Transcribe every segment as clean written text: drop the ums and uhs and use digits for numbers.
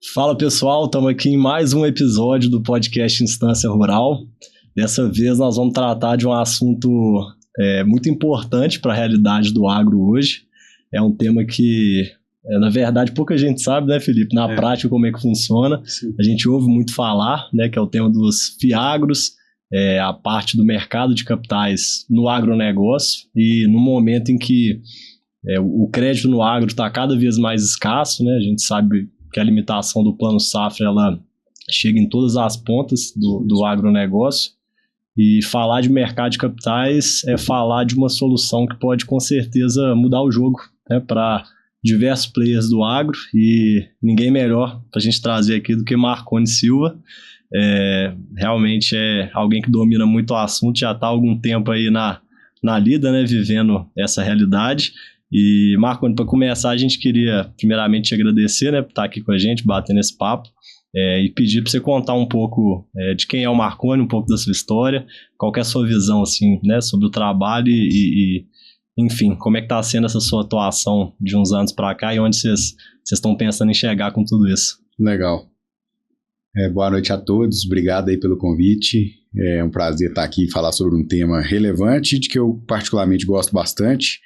Fala pessoal, estamos aqui em mais um episódio do podcast Instância Rural. Dessa vez nós vamos tratar de um assunto muito importante para a realidade do agro hoje. É um tema que, na verdade, pouca gente sabe, né, Felipe? Na prática, como é que funciona. Sim. A gente ouve muito falar, né, que é o tema dos FIAGROS, a parte do mercado de capitais no agronegócio. E no momento em que o crédito no agro está cada vez mais escasso, né, a gente sabe que a limitação do Plano Safra ela chega em todas as pontas do agronegócio, e falar de mercado de capitais é falar de uma solução que pode com certeza mudar o jogo, né, para diversos players do agro, e ninguém melhor para a gente trazer aqui do que Marconi Silva. Realmente é alguém que domina muito o assunto, já está há algum tempo aí na lida, né, vivendo essa realidade. E, Marconi, para começar, a gente queria primeiramente te agradecer, né, por estar aqui com a gente, batendo esse papo, e pedir para você contar um pouco de quem é o Marconi, um pouco da sua história, qual que é a sua visão assim, né, sobre o trabalho e enfim, como é que está sendo essa sua atuação de uns anos para cá e onde vocês estão pensando em chegar com tudo isso. Legal. Boa noite a todos, obrigado aí pelo convite. É um prazer estar aqui e falar sobre um tema relevante, de que eu particularmente gosto bastante.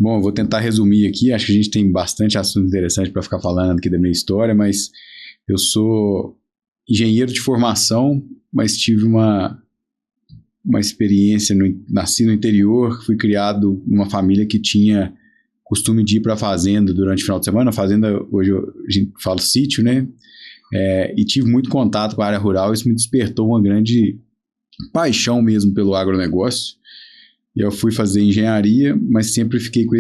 Bom, eu vou tentar resumir aqui, acho que a gente tem bastante assunto interessante para ficar falando aqui da minha história, mas eu sou engenheiro de formação, mas tive uma experiência, nasci no interior, fui criado numa família que tinha costume de ir para a fazenda durante o final de semana. A fazenda, hoje a gente fala sítio, né? E tive muito contato com a área rural, isso me despertou uma grande paixão mesmo pelo agronegócio. E eu fui fazer engenharia, mas sempre fiquei com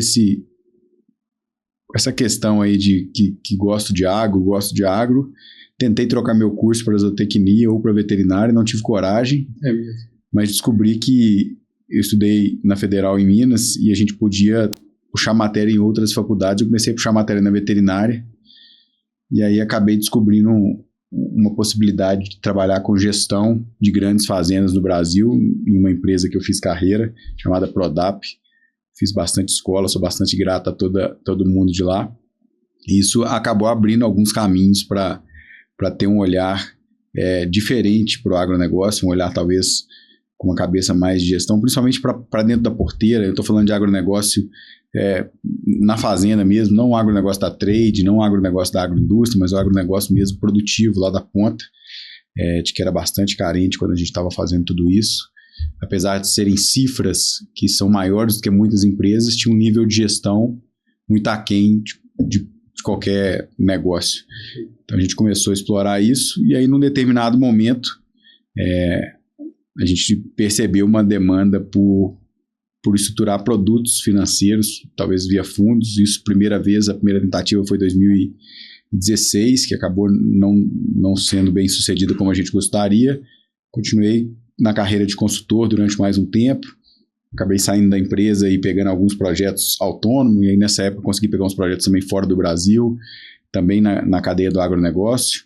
essa questão aí de que gosto de agro. Tentei trocar meu curso para zootecnia ou para veterinária, não tive coragem. Mas descobri que eu estudei na Federal em Minas e a gente podia puxar matéria em outras faculdades. Eu comecei a puxar matéria na veterinária e aí acabei descobrindo uma possibilidade de trabalhar com gestão de grandes fazendas no Brasil, em uma empresa que eu fiz carreira, chamada Prodap. Fiz bastante escola, sou bastante grato a todo mundo de lá. E isso acabou abrindo alguns caminhos para ter um olhar diferente para o agronegócio, um olhar talvez com uma cabeça mais de gestão, principalmente para dentro da porteira. Eu estou falando de agronegócio na fazenda mesmo, não o agronegócio da trade, não o agronegócio da agroindústria, mas o agronegócio mesmo produtivo lá da ponta, de que era bastante carente quando a gente estava fazendo tudo isso. Apesar de serem cifras que são maiores do que muitas empresas, tinha um nível de gestão muito aquém de qualquer negócio. Então a gente começou a explorar isso e aí num determinado momento a gente percebeu uma demanda por estruturar produtos financeiros, talvez via fundos. Isso, a primeira tentativa foi em 2016, que acabou não sendo bem sucedida como a gente gostaria. Continuei na carreira de consultor durante mais um tempo, acabei saindo da empresa e pegando alguns projetos autônomos, e aí nessa época consegui pegar uns projetos também fora do Brasil, também na cadeia do agronegócio,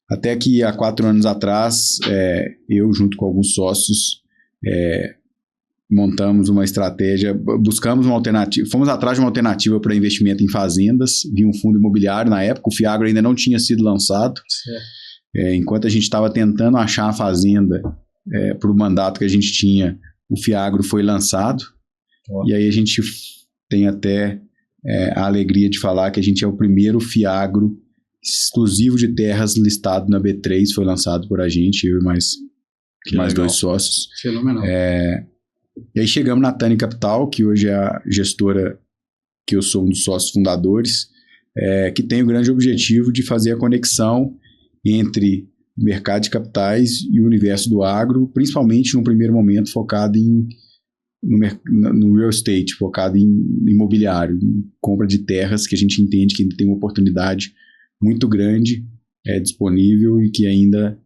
até que há 4 anos atrás, eu junto com alguns sócios, montamos uma estratégia, buscamos uma alternativa, fomos atrás de uma alternativa para investimento em fazendas, via um fundo imobiliário na época. O FIAGRO ainda não tinha sido lançado, enquanto a gente estava tentando achar a fazenda para o mandato que a gente tinha, o FIAGRO foi lançado. E aí a gente tem até a alegria de falar que a gente é o primeiro FIAGRO exclusivo de terras listado na B3, foi lançado por a gente, eu e mais 2 sócios. Fenomenal. E aí chegamos na Tani Capital, que hoje é a gestora que eu sou um dos sócios fundadores, que tem o grande objetivo de fazer a conexão entre o mercado de capitais e o universo do agro, principalmente num primeiro momento focado no real estate, focado em imobiliário, em compra de terras, que a gente entende que tem uma oportunidade muito grande disponível e que ainda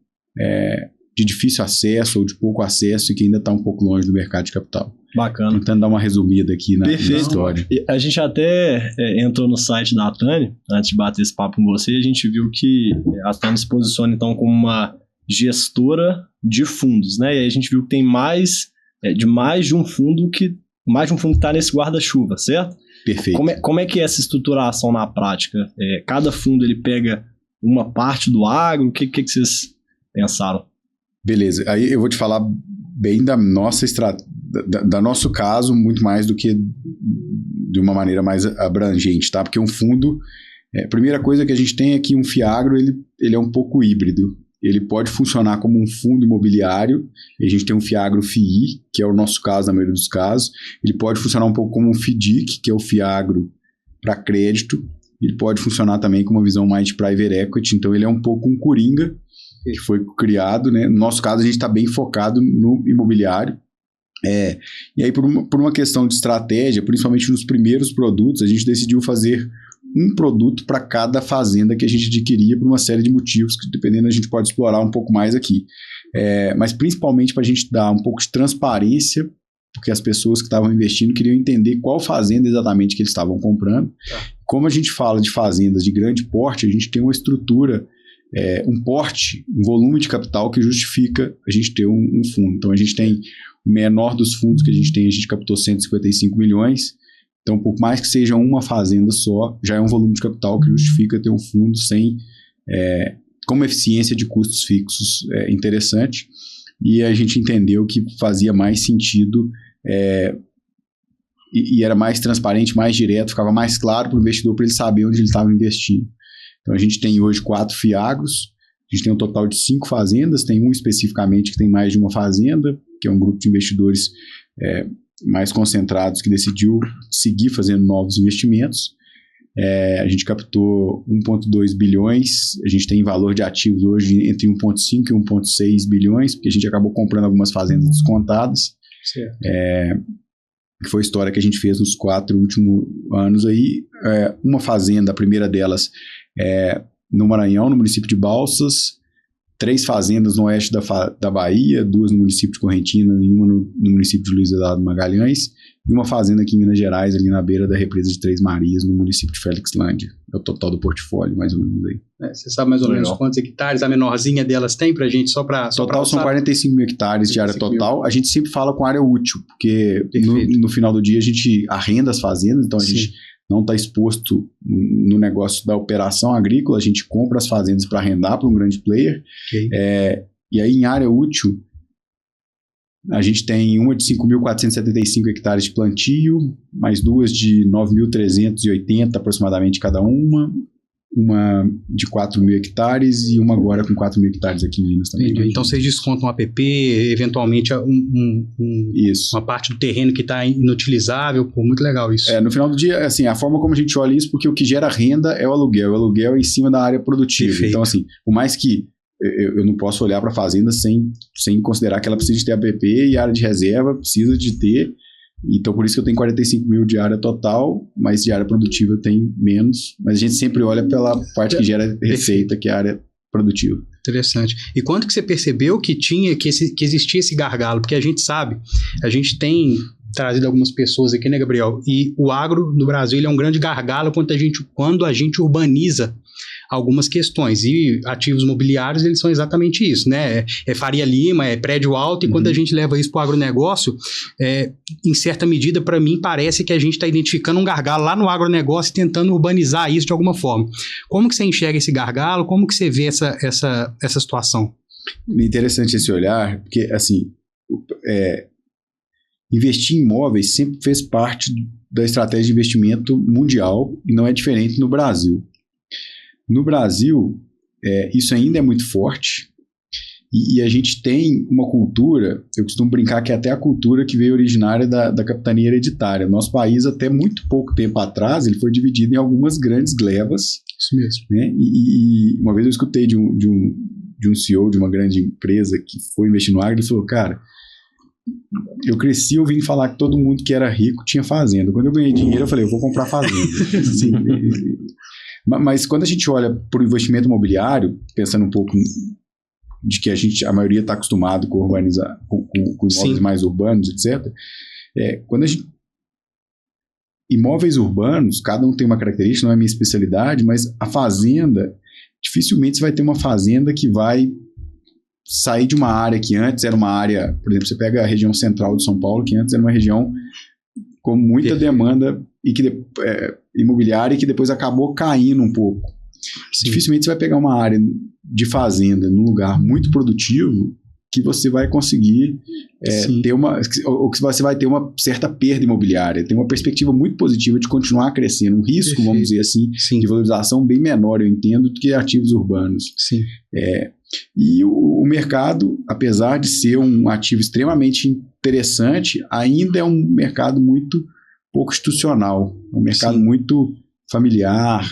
de difícil acesso ou de pouco acesso e que ainda está um pouco longe do mercado de capital. Bacana. Tentando dar uma resumida aqui na história. A gente até entrou no site da Tani, antes de bater esse papo com você, e a gente viu que a Tani se posiciona então como uma gestora de fundos, né? E aí a gente viu que tem mais de um fundo que está nesse guarda-chuva, certo? Perfeito. Como é que é essa estruturação na prática? Cada fundo ele pega uma parte do agro? O que vocês pensaram? Beleza, aí eu vou te falar bem da nossa da nosso caso, muito mais do que de uma maneira mais abrangente, tá? Porque um fundo, a primeira coisa que a gente tem é que um FIAGRO, ele é um pouco híbrido. Ele pode funcionar como um fundo imobiliário, e a gente tem um FIAGRO FII, que é o nosso caso na maioria dos casos. Ele pode funcionar um pouco como um FIDIC, que é o FIAGRO para crédito. Ele pode funcionar também com uma visão mais de private equity, então ele é um pouco um coringa, que foi criado, né? No nosso caso, a gente está bem focado no imobiliário. E aí, por uma questão de estratégia, principalmente nos primeiros produtos, a gente decidiu fazer um produto para cada fazenda que a gente adquiria por uma série de motivos, que dependendo a gente pode explorar um pouco mais aqui. Mas principalmente para a gente dar um pouco de transparência, porque as pessoas que estavam investindo queriam entender qual fazenda exatamente que eles estavam comprando. Como a gente fala de fazendas de grande porte, a gente tem uma estrutura, um porte, um volume de capital que justifica a gente ter um fundo. Então a gente tem o menor dos fundos que a gente captou 155 milhões. Então, por mais que seja uma fazenda só, já é um volume de capital que justifica ter um fundo com uma eficiência de custos fixos interessante. E a gente entendeu que fazia mais sentido e era mais transparente, mais direto, ficava mais claro para o investidor, para ele saber onde ele estava investindo. Então, a gente tem hoje 4 FIAGROS, a gente tem um total de 5 fazendas, tem um especificamente que tem mais de uma fazenda, que é um grupo de investidores mais concentrados que decidiu seguir fazendo novos investimentos. A gente captou 1,2 bilhões, a gente tem valor de ativos hoje entre 1,5 e 1,6 bilhões, porque a gente acabou comprando algumas fazendas descontadas. Certo. Que foi a história que a gente fez nos 4 últimos anos aí. Uma fazenda, a primeira delas, no Maranhão, no município de Balsas, 3 fazendas no oeste da Bahia, 2 no município de Correntina e uma no município de Luiz Eduardo Magalhães, e uma fazenda aqui em Minas Gerais, ali na beira da represa de Três Marias, no município de Felixlândia. É o total do portfólio, mais ou menos aí. Você sabe mais ou menos quantos hectares a menorzinha delas tem pra gente, só pra total são 45 mil hectares de área total. A gente sempre fala com área útil, porque no final do dia a gente arrenda as fazendas, então a gente não está exposto no negócio da operação agrícola, a gente compra as fazendas para arrendar para um grande player. E aí, em área útil, a gente tem uma de 5.475 hectares de plantio, mais 2 de 9.380 aproximadamente cada uma de 4.000 hectares e uma agora com 4.000 hectares aqui em Minas também. Entendi. Então vocês descontam um APP, eventualmente uma parte do terreno que está inutilizável. Pô, muito legal isso. No final do dia, assim, a forma como a gente olha isso, porque o que gera renda é o aluguel é em cima da área produtiva. Perfeito. Então, assim, por mais que eu não posso olhar para a fazenda sem considerar que ela precisa de ter APP e área de reserva precisa de ter. Então, por isso que eu tenho 45 mil de área total, mas de área produtiva eu tenho menos. Mas a gente sempre olha pela parte que gera receita, que é a área produtiva. Interessante. E quando que você percebeu que existia esse gargalo? Porque a gente sabe, a gente tem trazido algumas pessoas aqui, né, Gabriel? E o agro no Brasil ele é um grande gargalo quando a gente urbaniza algumas questões, e ativos imobiliários eles são exatamente isso, né? Faria Lima, prédio alto, e quando a gente leva isso para o agronegócio, em certa medida, para mim, parece que a gente está identificando um gargalo lá no agronegócio e tentando urbanizar isso de alguma forma. Como que você enxerga esse gargalo? Como que você vê essa situação? Interessante esse olhar, porque, assim, investir em imóveis sempre fez parte da estratégia de investimento mundial e não é diferente no Brasil. No Brasil, isso ainda é muito forte e a gente tem uma cultura, eu costumo brincar que é até a cultura que veio originária da capitania hereditária. Nosso país, até muito pouco tempo atrás, ele foi dividido em algumas grandes glebas. Isso mesmo. Né? E uma vez eu escutei de um CEO de uma grande empresa que foi investir no agro, ele falou, cara, eu cresci ouvindo falar que todo mundo que era rico tinha fazenda. Quando eu ganhei dinheiro, eu falei, eu vou comprar fazenda. Assim, mas quando a gente olha para o investimento imobiliário, pensando um pouco de que a maioria está acostumado com urbanizar, com imóveis mais urbanos, etc. Imóveis urbanos, cada um tem uma característica, não é a minha especialidade, mas a fazenda, dificilmente você vai ter uma fazenda que vai sair de uma área que antes era uma área, por exemplo, você pega a região central de São Paulo, que antes era uma região com muita demanda imobiliária e que depois acabou caindo um pouco. Dificilmente você vai pegar uma área de fazenda num lugar muito produtivo que você vai conseguir ter ou que você vai ter uma certa perda imobiliária. Tem uma perspectiva muito positiva de continuar crescendo, um risco, vamos dizer assim, de valorização bem menor, eu entendo, do que ativos urbanos. Sim. E o mercado, apesar de ser um ativo extremamente interessante, ainda é um mercado muito pouco institucional, um mercado muito familiar,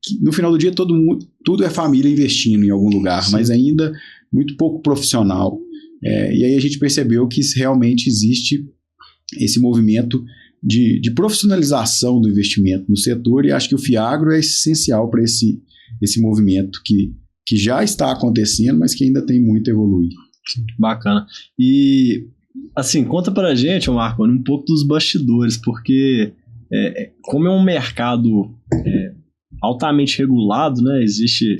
que no final do dia tudo é família investindo em algum lugar, mas ainda muito pouco profissional. E aí a gente percebeu que realmente existe esse movimento de profissionalização do investimento no setor, e acho que o Fiagro é essencial para esse movimento que já está acontecendo, mas que ainda tem muito a evoluir. Bacana. E, assim, conta pra gente, Marco, um pouco dos bastidores, porque como é um mercado altamente regulado, né, existe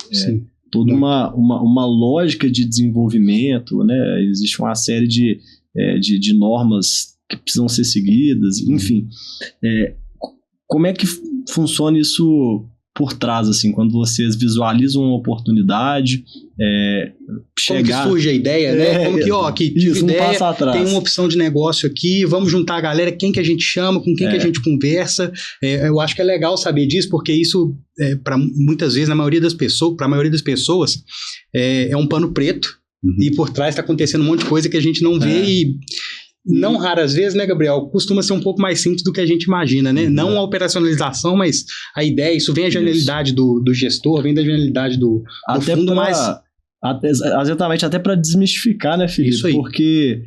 toda uma lógica de desenvolvimento, né, existe uma série de normas que precisam ser seguidas, enfim. Como é que funciona isso por trás, assim, quando vocês visualizam uma oportunidade, como que surge a ideia, né? Como que isso, ideia, um passo atrás. Tem uma opção de negócio aqui, vamos juntar a galera, quem que a gente chama, com quem que a gente conversa. Eu acho que é legal saber disso, porque isso, para muitas vezes, para a maioria das pessoas, é um pano preto, e por trás está acontecendo um monte de coisa que a gente não vê e... Não raras vezes, né, Gabriel? Costuma ser um pouco mais simples do que a gente imagina, né? Não a operacionalização, mas a ideia, isso vem a genialidade do gestor, vem da genialidade do fundo, exatamente, até para desmistificar, né, Felipe? Isso aí. Porque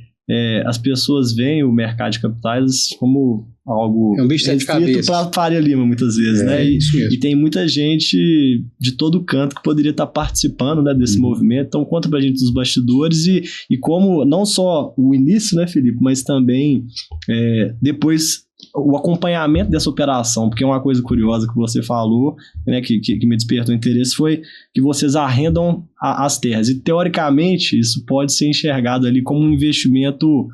as pessoas veem o mercado de capitais como algo um bicho de cabeça para Faria Lima, muitas vezes, né? Isso mesmo. E tem muita gente de todo canto que poderia estar participando, né, desse movimento. Então, conta pra gente dos bastidores e como, não só o início, né, Felipe, mas também depois o acompanhamento dessa operação, porque uma coisa curiosa que você falou, né, que me despertou interesse, foi que vocês arrendam as terras. E, teoricamente, isso pode ser enxergado ali como um investimento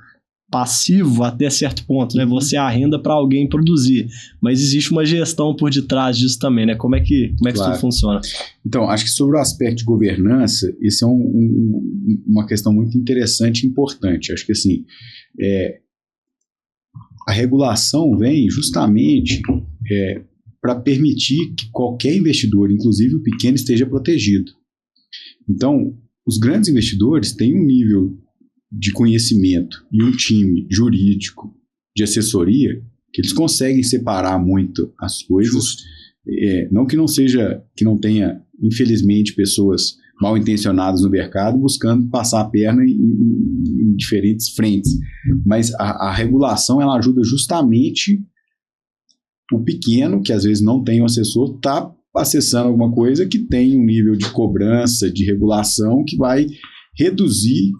passivo até certo ponto, né? Você arrenda para alguém produzir, mas existe uma gestão por detrás disso também, né? Como é que claro. Isso funciona? Então, acho que sobre o aspecto de governança, isso é uma questão muito interessante e importante. Acho que assim, a regulação vem justamente para permitir que qualquer investidor, inclusive o pequeno, esteja protegido. Então, os grandes investidores têm um nível de conhecimento e um time jurídico de assessoria que eles conseguem separar muito as coisas. Não que não tenha, infelizmente, pessoas mal intencionadas no mercado buscando passar a perna em diferentes frentes, mas a regulação ela ajuda justamente o pequeno, que às vezes não tem um assessor, está acessando alguma coisa que tem um nível de cobrança, de regulação que vai reduzir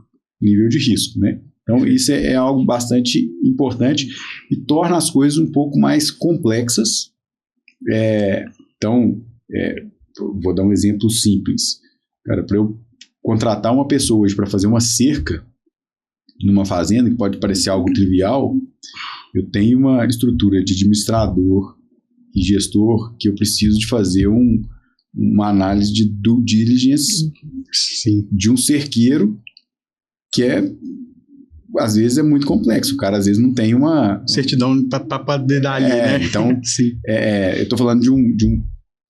nível de risco, né? Então, isso é algo bastante importante e torna as coisas um pouco mais complexas. Vou dar um exemplo simples. Cara, para eu contratar uma pessoa hoje para fazer uma cerca numa fazenda, que pode parecer algo trivial, eu tenho uma estrutura de administrador e gestor que eu preciso de fazer uma análise de due diligence de um cerqueiro que às vezes é muito complexo. O cara às vezes não tem uma certidão para poder dar ali, né? Então, eu estou falando de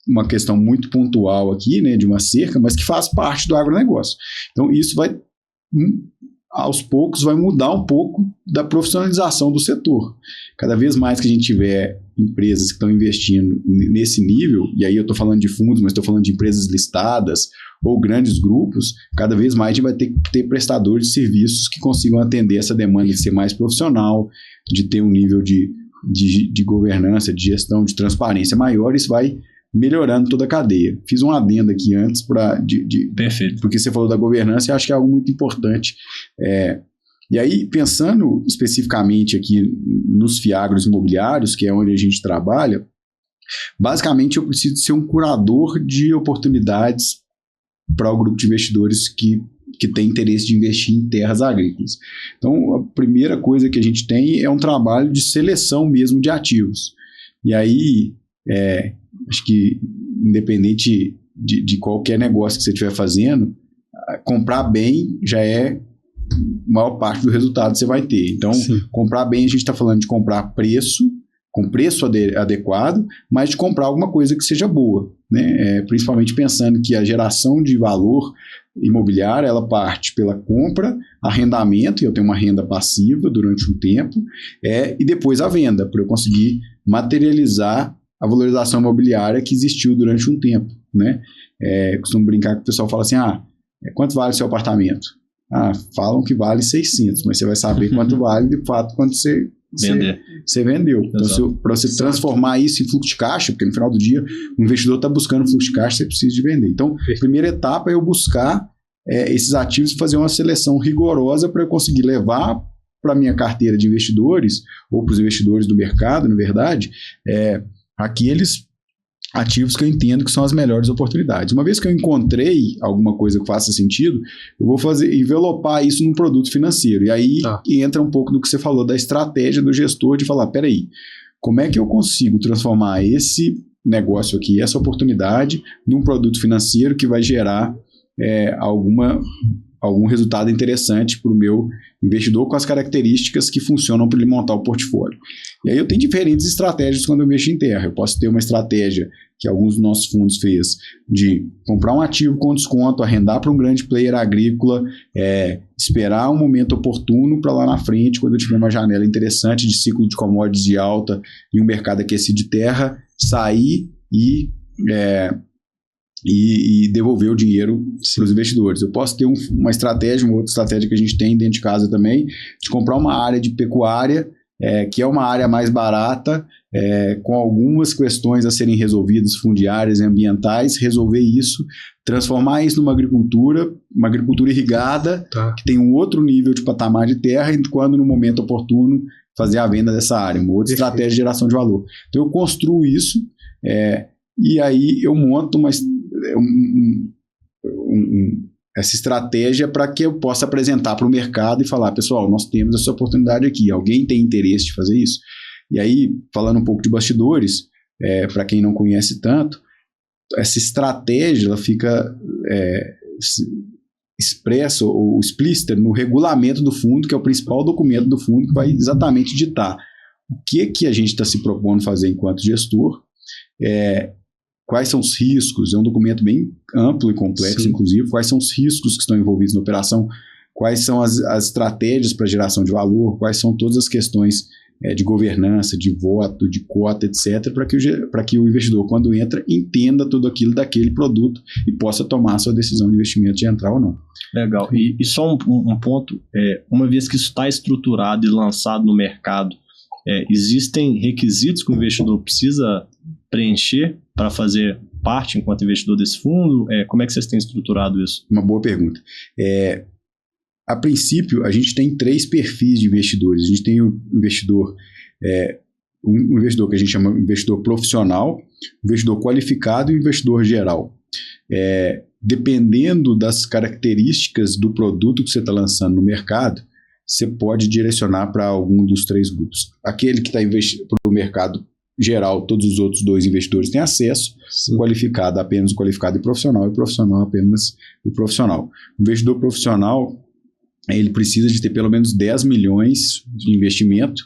uma questão muito pontual aqui, né, de uma cerca, mas que faz parte do agronegócio. Então, isso vai, aos poucos, vai mudar um pouco da profissionalização do setor. Cada vez mais que a gente tiver empresas que estão investindo nesse nível, e aí eu estou falando de fundos, mas estou falando de empresas listadas ou grandes grupos, cada vez mais a gente vai ter que ter prestadores de serviços que consigam atender essa demanda de ser mais profissional, de ter um nível de governança, de gestão, de transparência maior. Isso vai melhorando toda a cadeia. Fiz um adendo aqui antes Perfeito. Porque você falou da governança e acho que é algo muito importante. E aí, pensando especificamente aqui nos fiagros imobiliários, que é onde a gente trabalha, basicamente eu preciso ser um curador de oportunidades para o grupo de investidores que tem interesse de investir em terras agrícolas. Então, a primeira coisa que a gente tem é um trabalho de seleção mesmo de ativos. E aí, acho que independente de qualquer negócio que você estiver fazendo, comprar bem já é a maior parte do resultado que você vai ter. Então, comprar bem, a gente está falando de comprar com preço adequado, mas de comprar alguma coisa que seja boa, né? Principalmente pensando que a geração de valor imobiliário, ela parte pela compra, arrendamento, e eu tenho uma renda passiva durante um tempo, e depois a venda, para eu conseguir materializar a valorização imobiliária que existiu durante um tempo, né? Costumo brincar que o pessoal fala assim, quanto vale o seu apartamento? Falam que vale 600, mas você vai saber quanto vale de fato quando você vendeu. Então, para você transformar isso em fluxo de caixa, porque no final do dia o investidor está buscando fluxo de caixa, você precisa de vender. Então, a primeira etapa é eu buscar esses ativos e fazer uma seleção rigorosa para eu conseguir levar para a minha carteira de investidores, ou para os investidores do mercado, na verdade, aqueles ativos que eu entendo que são as melhores oportunidades. Uma vez que eu encontrei alguma coisa que faça sentido, eu vou envelopar isso num produto financeiro. E aí entra um pouco do que você falou da estratégia do gestor de falar, peraí, como é que eu consigo transformar esse negócio aqui, essa oportunidade, num produto financeiro que vai gerar algum resultado interessante para o meu investidor com as características que funcionam para ele montar o portfólio. E aí eu tenho diferentes estratégias quando eu mexo em terra. Eu posso ter uma estratégia que alguns dos nossos fundos fez de comprar um ativo com desconto, arrendar para um grande player agrícola, esperar um momento oportuno para lá na frente, quando eu tiver uma janela interessante de ciclo de commodities de alta e um mercado aquecido de terra, sair e devolver o dinheiro para os investidores. Eu posso ter uma outra estratégia que a gente tem dentro de casa também, de comprar uma área de pecuária, que é uma área mais barata, com algumas questões a serem resolvidas, fundiárias e ambientais, resolver isso, transformar isso numa agricultura irrigada, que tem um outro nível de patamar de terra, e quando no momento oportuno fazer a venda dessa área, uma outra estratégia de geração de valor. Então eu construo isso, e aí eu monto essa estratégia para que eu possa apresentar para o mercado e falar, pessoal, nós temos essa oportunidade aqui, alguém tem interesse de fazer isso? E aí, falando um pouco de bastidores, para quem não conhece tanto, essa estratégia ela fica expressa ou explícita no regulamento do fundo, que é o principal documento do fundo, que vai exatamente ditar o que a gente está se propondo fazer enquanto gestor, quais são os riscos, é um documento bem amplo e complexo, inclusive, quais são os riscos que estão envolvidos na operação, quais são as estratégias para geração de valor, quais são todas as questões de governança, de voto, de cota, etc., para que o investidor, quando entra, entenda tudo aquilo daquele produto e possa tomar a sua decisão de investimento de entrar ou não. Legal. E só um ponto, uma vez que isso está estruturado e lançado no mercado, existem requisitos que o investidor precisa preencher para fazer parte enquanto investidor desse fundo? Como é que vocês têm estruturado isso? Uma boa pergunta. A princípio, a gente tem 3 perfis de investidores. A gente tem o investidor, um investidor que a gente chama de investidor profissional, investidor qualificado e investidor geral. Dependendo das características do produto que você está lançando no mercado, você pode direcionar para algum dos 3 grupos. Aquele que está investindo para o mercado geral, todos os outros 2 investidores têm acesso, qualificado apenas o qualificado e profissional apenas o profissional. O investidor profissional, ele precisa de ter pelo menos 10 milhões de investimento,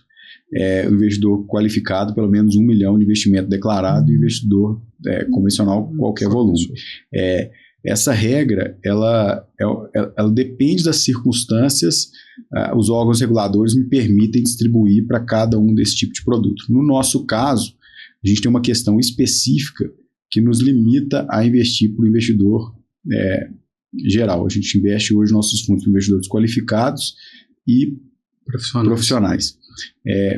o investidor qualificado pelo menos 1 milhão de investimento declarado e o investidor convencional qualquer volume. Essa regra, ela depende das circunstâncias, os órgãos reguladores me permitem distribuir para cada um desse tipo de produto. No nosso caso, a gente tem uma questão específica que nos limita a investir para o investidor geral. A gente investe hoje nossos fundos para investidores qualificados e profissionais.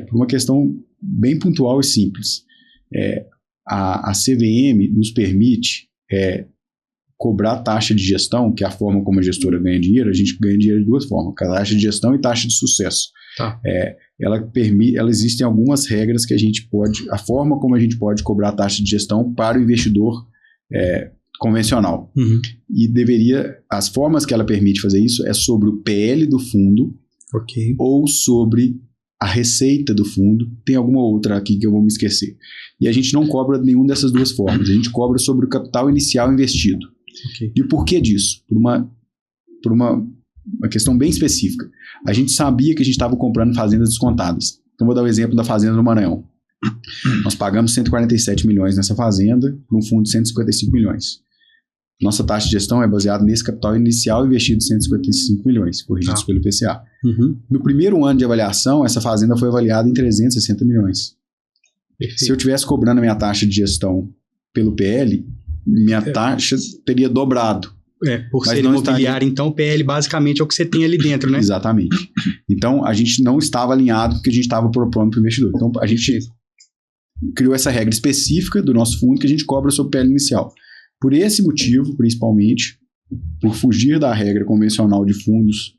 Por uma questão bem pontual e simples. A CVM nos permite cobrar taxa de gestão, que é a forma como a gestora ganha dinheiro. A gente ganha dinheiro de 2 formas, taxa de gestão e taxa de sucesso. Existem algumas regras que a forma como a gente pode cobrar a taxa de gestão para o investidor convencional. E as formas que ela permite fazer isso é sobre o PL do fundo ou sobre a receita do fundo, tem alguma outra aqui que eu vou me esquecer. E a gente não cobra nenhuma dessas duas formas. A gente cobra sobre o capital inicial investido. Okay. E o porquê disso? Por uma questão bem específica. A gente sabia que a gente estava comprando fazendas descontadas. Então, vou dar o exemplo da fazenda do Maranhão. Nós pagamos 147 milhões nessa fazenda, num fundo de 155 milhões. Nossa taxa de gestão é baseada nesse capital inicial investido de 155 milhões, corrigidos pelo IPCA. No primeiro ano de avaliação, essa fazenda foi avaliada em 360 milhões. Perfeito. Se eu estivesse cobrando a minha taxa de gestão pelo PL, minha taxa teria dobrado. Por ser imobiliário, então o PL basicamente é o que você tem ali dentro, né? Exatamente. Então, a gente não estava alinhado porque a gente estava propondo para o investidor. Então, a gente criou essa regra específica do nosso fundo que a gente cobra sobre o PL inicial. Por esse motivo, principalmente, por fugir da regra convencional de fundos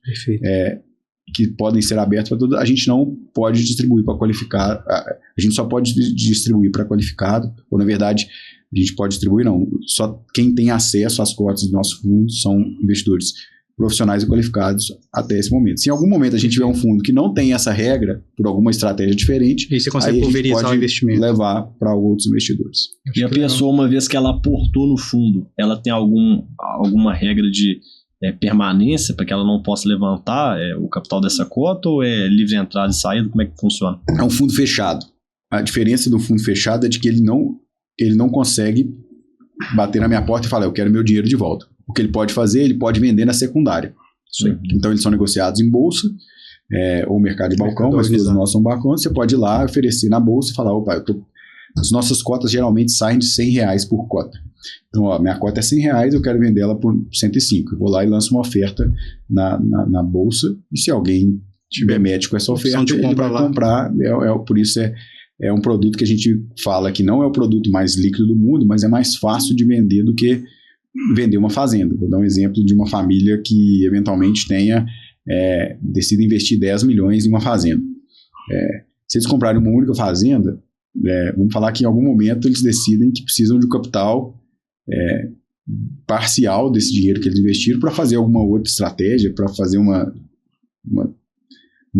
que podem ser abertos para todos, a gente não pode distribuir para qualificado, a gente só pode distribuir para qualificado, ou na verdade, a gente pode distribuir, não, só quem tem acesso às cotas do nosso fundo são investidores profissionais e qualificados até esse momento. Se em algum momento a gente tiver um fundo que não tem essa regra, por alguma estratégia diferente, e você consegue pulverizar o investimento, levar para outros investidores. E a pessoa, uma vez que ela aportou no fundo, ela tem alguma regra de permanência para que ela não possa levantar o capital dessa cota, ou é livre entrada e saída? Como é que funciona? É um fundo fechado. A diferença do fundo fechado é de que ele não consegue bater na minha porta e falar, eu quero meu dinheiro de volta. O que ele pode fazer, ele pode vender na secundária. Então, eles são negociados em bolsa, ou mercado de balcão, mas todos nós são balcões. Você pode ir lá, oferecer na bolsa e falar, opa, as nossas cotas geralmente saem de R$100 por cota. Então, minha cota é R$100, eu quero vender ela por 105. Eu vou lá e lanço uma oferta na bolsa, e se alguém tiver médico essa oferta, ele vai comprar. Por isso é um produto que a gente fala que não é o produto mais líquido do mundo, mas é mais fácil de vender do que vender uma fazenda. Vou dar um exemplo de uma família que eventualmente tenha decidido investir 10 milhões em uma fazenda. Se eles comprarem uma única fazenda, vamos falar que em algum momento eles decidem que precisam de um capital parcial desse dinheiro que eles investiram para fazer alguma outra estratégia, para fazer uma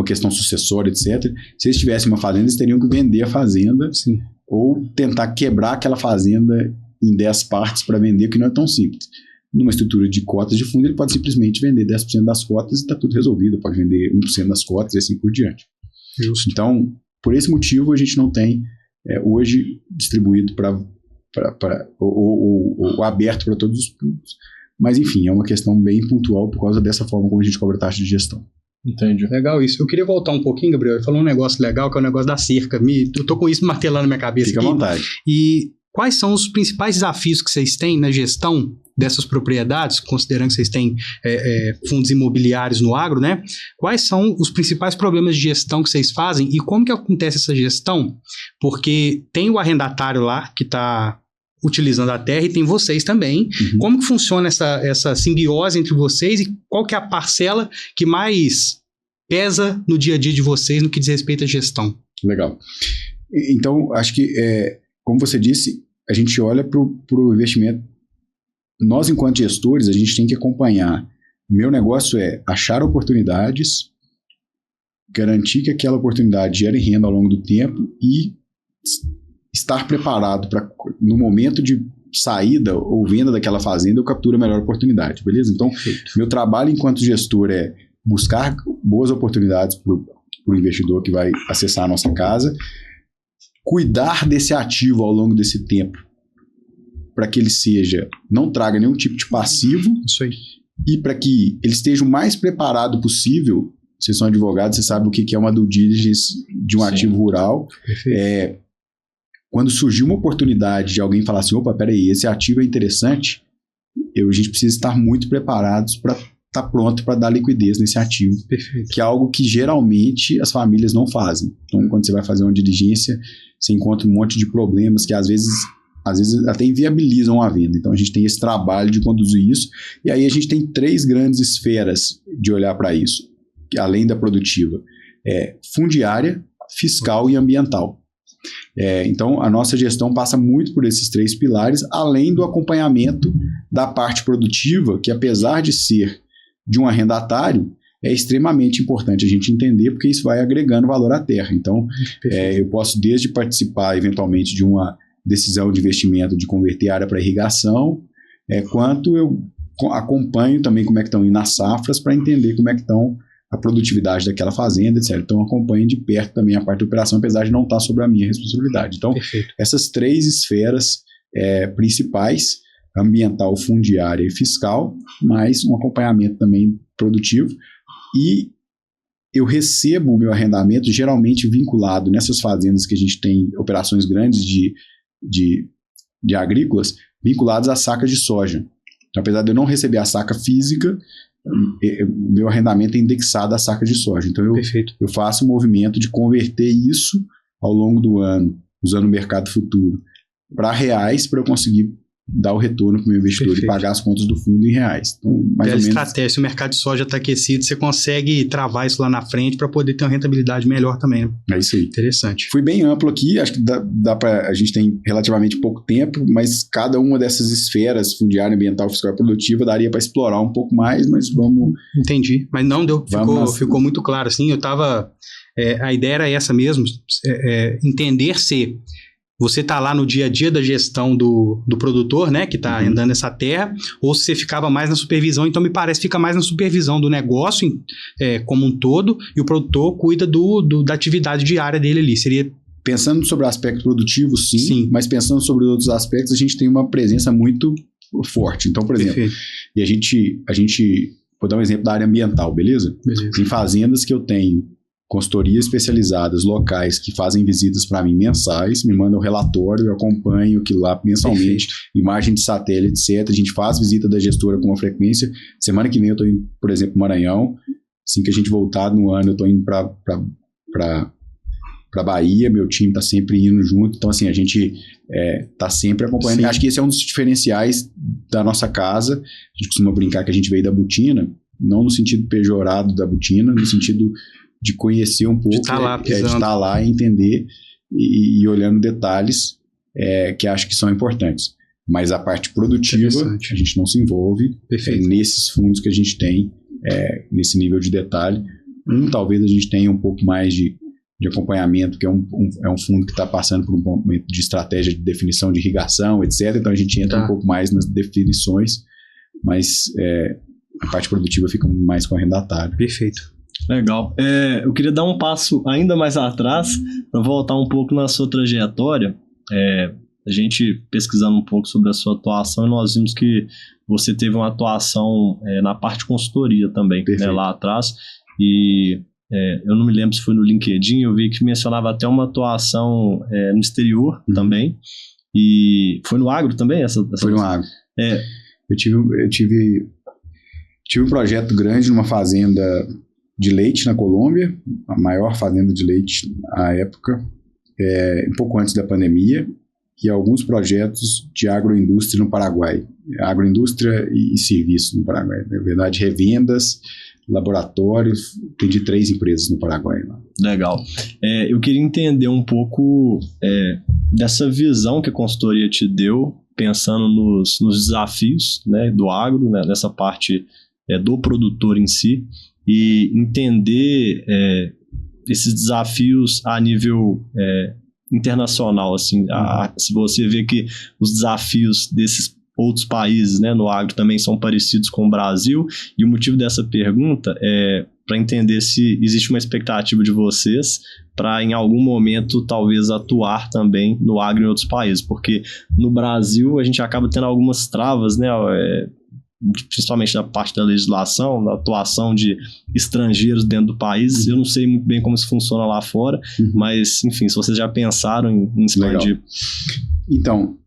questão sucessória, etc. Se eles tivessem uma fazenda, eles teriam que vender a fazenda. Sim. Ou tentar quebrar aquela fazenda em 10 partes para vender, que não é tão simples. Numa estrutura de cotas de fundo, ele pode simplesmente vender 10% das cotas e está tudo resolvido. Pode vender 1% das cotas e assim por diante. Justo. Então, por esse motivo, a gente não tem hoje distribuído ou aberto para todos os públicos. Mas, enfim, é uma questão bem pontual por causa dessa forma como a gente cobra taxa de gestão. Entendi. Legal isso. Eu queria voltar um pouquinho, Gabriel, e falar um negócio legal, que é o negócio da cerca. Eu tô com isso martelando na minha cabeça. Fica à vontade. E quais são os principais desafios que vocês têm na gestão dessas propriedades, considerando que vocês têm fundos imobiliários no agro, né? Quais são os principais problemas de gestão que vocês fazem e como que acontece essa gestão? Porque tem o arrendatário lá que está utilizando a terra e tem vocês também. Uhum. Como que funciona essa simbiose entre vocês e qual que é a parcela que mais pesa no dia a dia de vocês no que diz respeito à gestão? Legal. Então, acho que, como você disse, a gente olha para o investimento. Nós, enquanto gestores, a gente tem que acompanhar. Meu negócio é achar oportunidades, garantir que aquela oportunidade gere renda ao longo do tempo e estar preparado para, no momento de saída ou venda daquela fazenda, eu capturo a melhor oportunidade, beleza? Então, meu trabalho enquanto gestor é buscar boas oportunidades para o investidor que vai acessar a nossa casa, cuidar desse ativo ao longo desse tempo, para que ele não traga nenhum tipo de passivo. Isso aí. E para que ele esteja o mais preparado possível. Vocês são advogados, você sabe o que é uma due diligence de um ativo rural. Perfeito. Quando surgiu uma oportunidade de alguém falar assim, opa, peraí, esse ativo é interessante, a gente precisa estar muito preparados para estar pronto para dar liquidez nesse ativo. Perfeito. Que é algo que geralmente as famílias não fazem. Então, quando você vai fazer uma diligência, você encontra um monte de problemas que às vezes até inviabilizam a venda. Então, a gente tem esse trabalho de conduzir isso. E aí a gente tem 3 grandes esferas de olhar para isso, além da produtiva. Fundiária, fiscal e ambiental. Então, a nossa gestão passa muito por esses 3 pilares, além do acompanhamento da parte produtiva, que apesar de ser de um arrendatário, é extremamente importante a gente entender, porque isso vai agregando valor à terra. Então, eu posso desde participar eventualmente de uma decisão de investimento de converter área para irrigação, quanto eu acompanho também como é que estão indo as safras para entender como é que estão a produtividade daquela fazenda, etc. Então, acompanho de perto também a parte da operação, apesar de não estar sobre a minha responsabilidade. Então, essas 3 esferas principais, ambiental, fundiária e fiscal, mais um acompanhamento também produtivo. E eu recebo o meu arrendamento geralmente vinculado nessas fazendas que a gente tem operações grandes de agrícolas, vinculados a sacas de soja. Então, apesar de eu não receber a saca física, meu arrendamento é indexado à saca de soja. Então, eu faço um movimento de converter isso ao longo do ano, usando o mercado futuro, para reais, para eu conseguir dar o retorno para o meu investidor e pagar as contas do fundo em reais. Então, mais ou menos... estratégia, se o mercado de soja está aquecido, você consegue travar isso lá na frente para poder ter uma rentabilidade melhor também. Né? É isso aí. Interessante. Fui bem amplo aqui, acho que dá para... A gente tem relativamente pouco tempo, mas cada uma dessas esferas, fundiária, ambiental, fiscal e produtiva, daria para explorar um pouco mais, mas vamos... Entendi. Mas não deu, ficou muito claro. Assim, eu estava... a ideia era essa mesmo, entender se... Você está lá no dia a dia da gestão do produtor, né, que está andando nessa terra, ou se você ficava mais na supervisão. Então, me parece que fica mais na supervisão do negócio como um todo, e o produtor cuida da atividade diária dele ali. Seria... Pensando sobre o aspecto produtivo, sim, mas pensando sobre outros aspectos, a gente tem uma presença muito forte. Então, por exemplo, e a gente vou dar um exemplo da área ambiental, beleza? Tem fazendas que eu tenho consultorias especializadas locais que fazem visitas para mim mensais, me mandam relatório, eu acompanho aquilo lá mensalmente, imagem de satélite, etc. A gente faz visita da gestora com uma frequência. Semana que vem eu estou indo, por exemplo, para Maranhão. Assim que a gente voltar no ano, eu estou indo para Bahia, meu time está sempre indo junto. Então, assim, a gente está sempre acompanhando. Acho que esse é um dos diferenciais da nossa casa. A gente costuma brincar que a gente veio da botina, não no sentido pejorado da botina, no sentido de conhecer um pouco, de estar lá e entender e olhando detalhes que acho que são importantes. Mas a parte produtiva, a gente não se envolve nesses fundos que a gente tem, nesse nível de detalhe. Talvez a gente tenha um pouco mais de acompanhamento, que é um fundo que está passando por um momento de estratégia de definição de irrigação, etc. Então a gente entra um pouco mais nas definições, mas a parte produtiva fica mais com o arrendatário. Perfeito. Legal. Eu queria dar um passo ainda mais atrás para voltar um pouco na sua trajetória. A gente pesquisando um pouco sobre a sua atuação, nós vimos que você teve uma atuação na parte de consultoria também, né, lá atrás. E eu não me lembro se foi no LinkedIn, eu vi que mencionava até uma atuação no exterior também. E foi no agro também? Foi no agro. Eu tive um projeto grande numa fazenda de leite na Colômbia, a maior fazenda de leite à época, um pouco antes da pandemia, e alguns projetos de agroindústria no Paraguai. Agroindústria e serviços no Paraguai. Na verdade, revendas, laboratórios, tem de 3 empresas no Paraguai. Legal. Eu queria entender um pouco dessa visão que a consultoria te deu, pensando nos desafios, né, do agro, né, nessa parte do produtor em si, e entender esses desafios a nível internacional, assim, se você vê que os desafios desses outros países, né, no agro também são parecidos com o Brasil, e o motivo dessa pergunta é para entender se existe uma expectativa de vocês para em algum momento talvez atuar também no agro em outros países, porque no Brasil a gente acaba tendo algumas travas, né, principalmente na parte da legislação, da atuação de estrangeiros dentro do país. Eu não sei muito bem como isso funciona lá fora, mas, enfim, se vocês já pensaram em expandir. Legal. Então,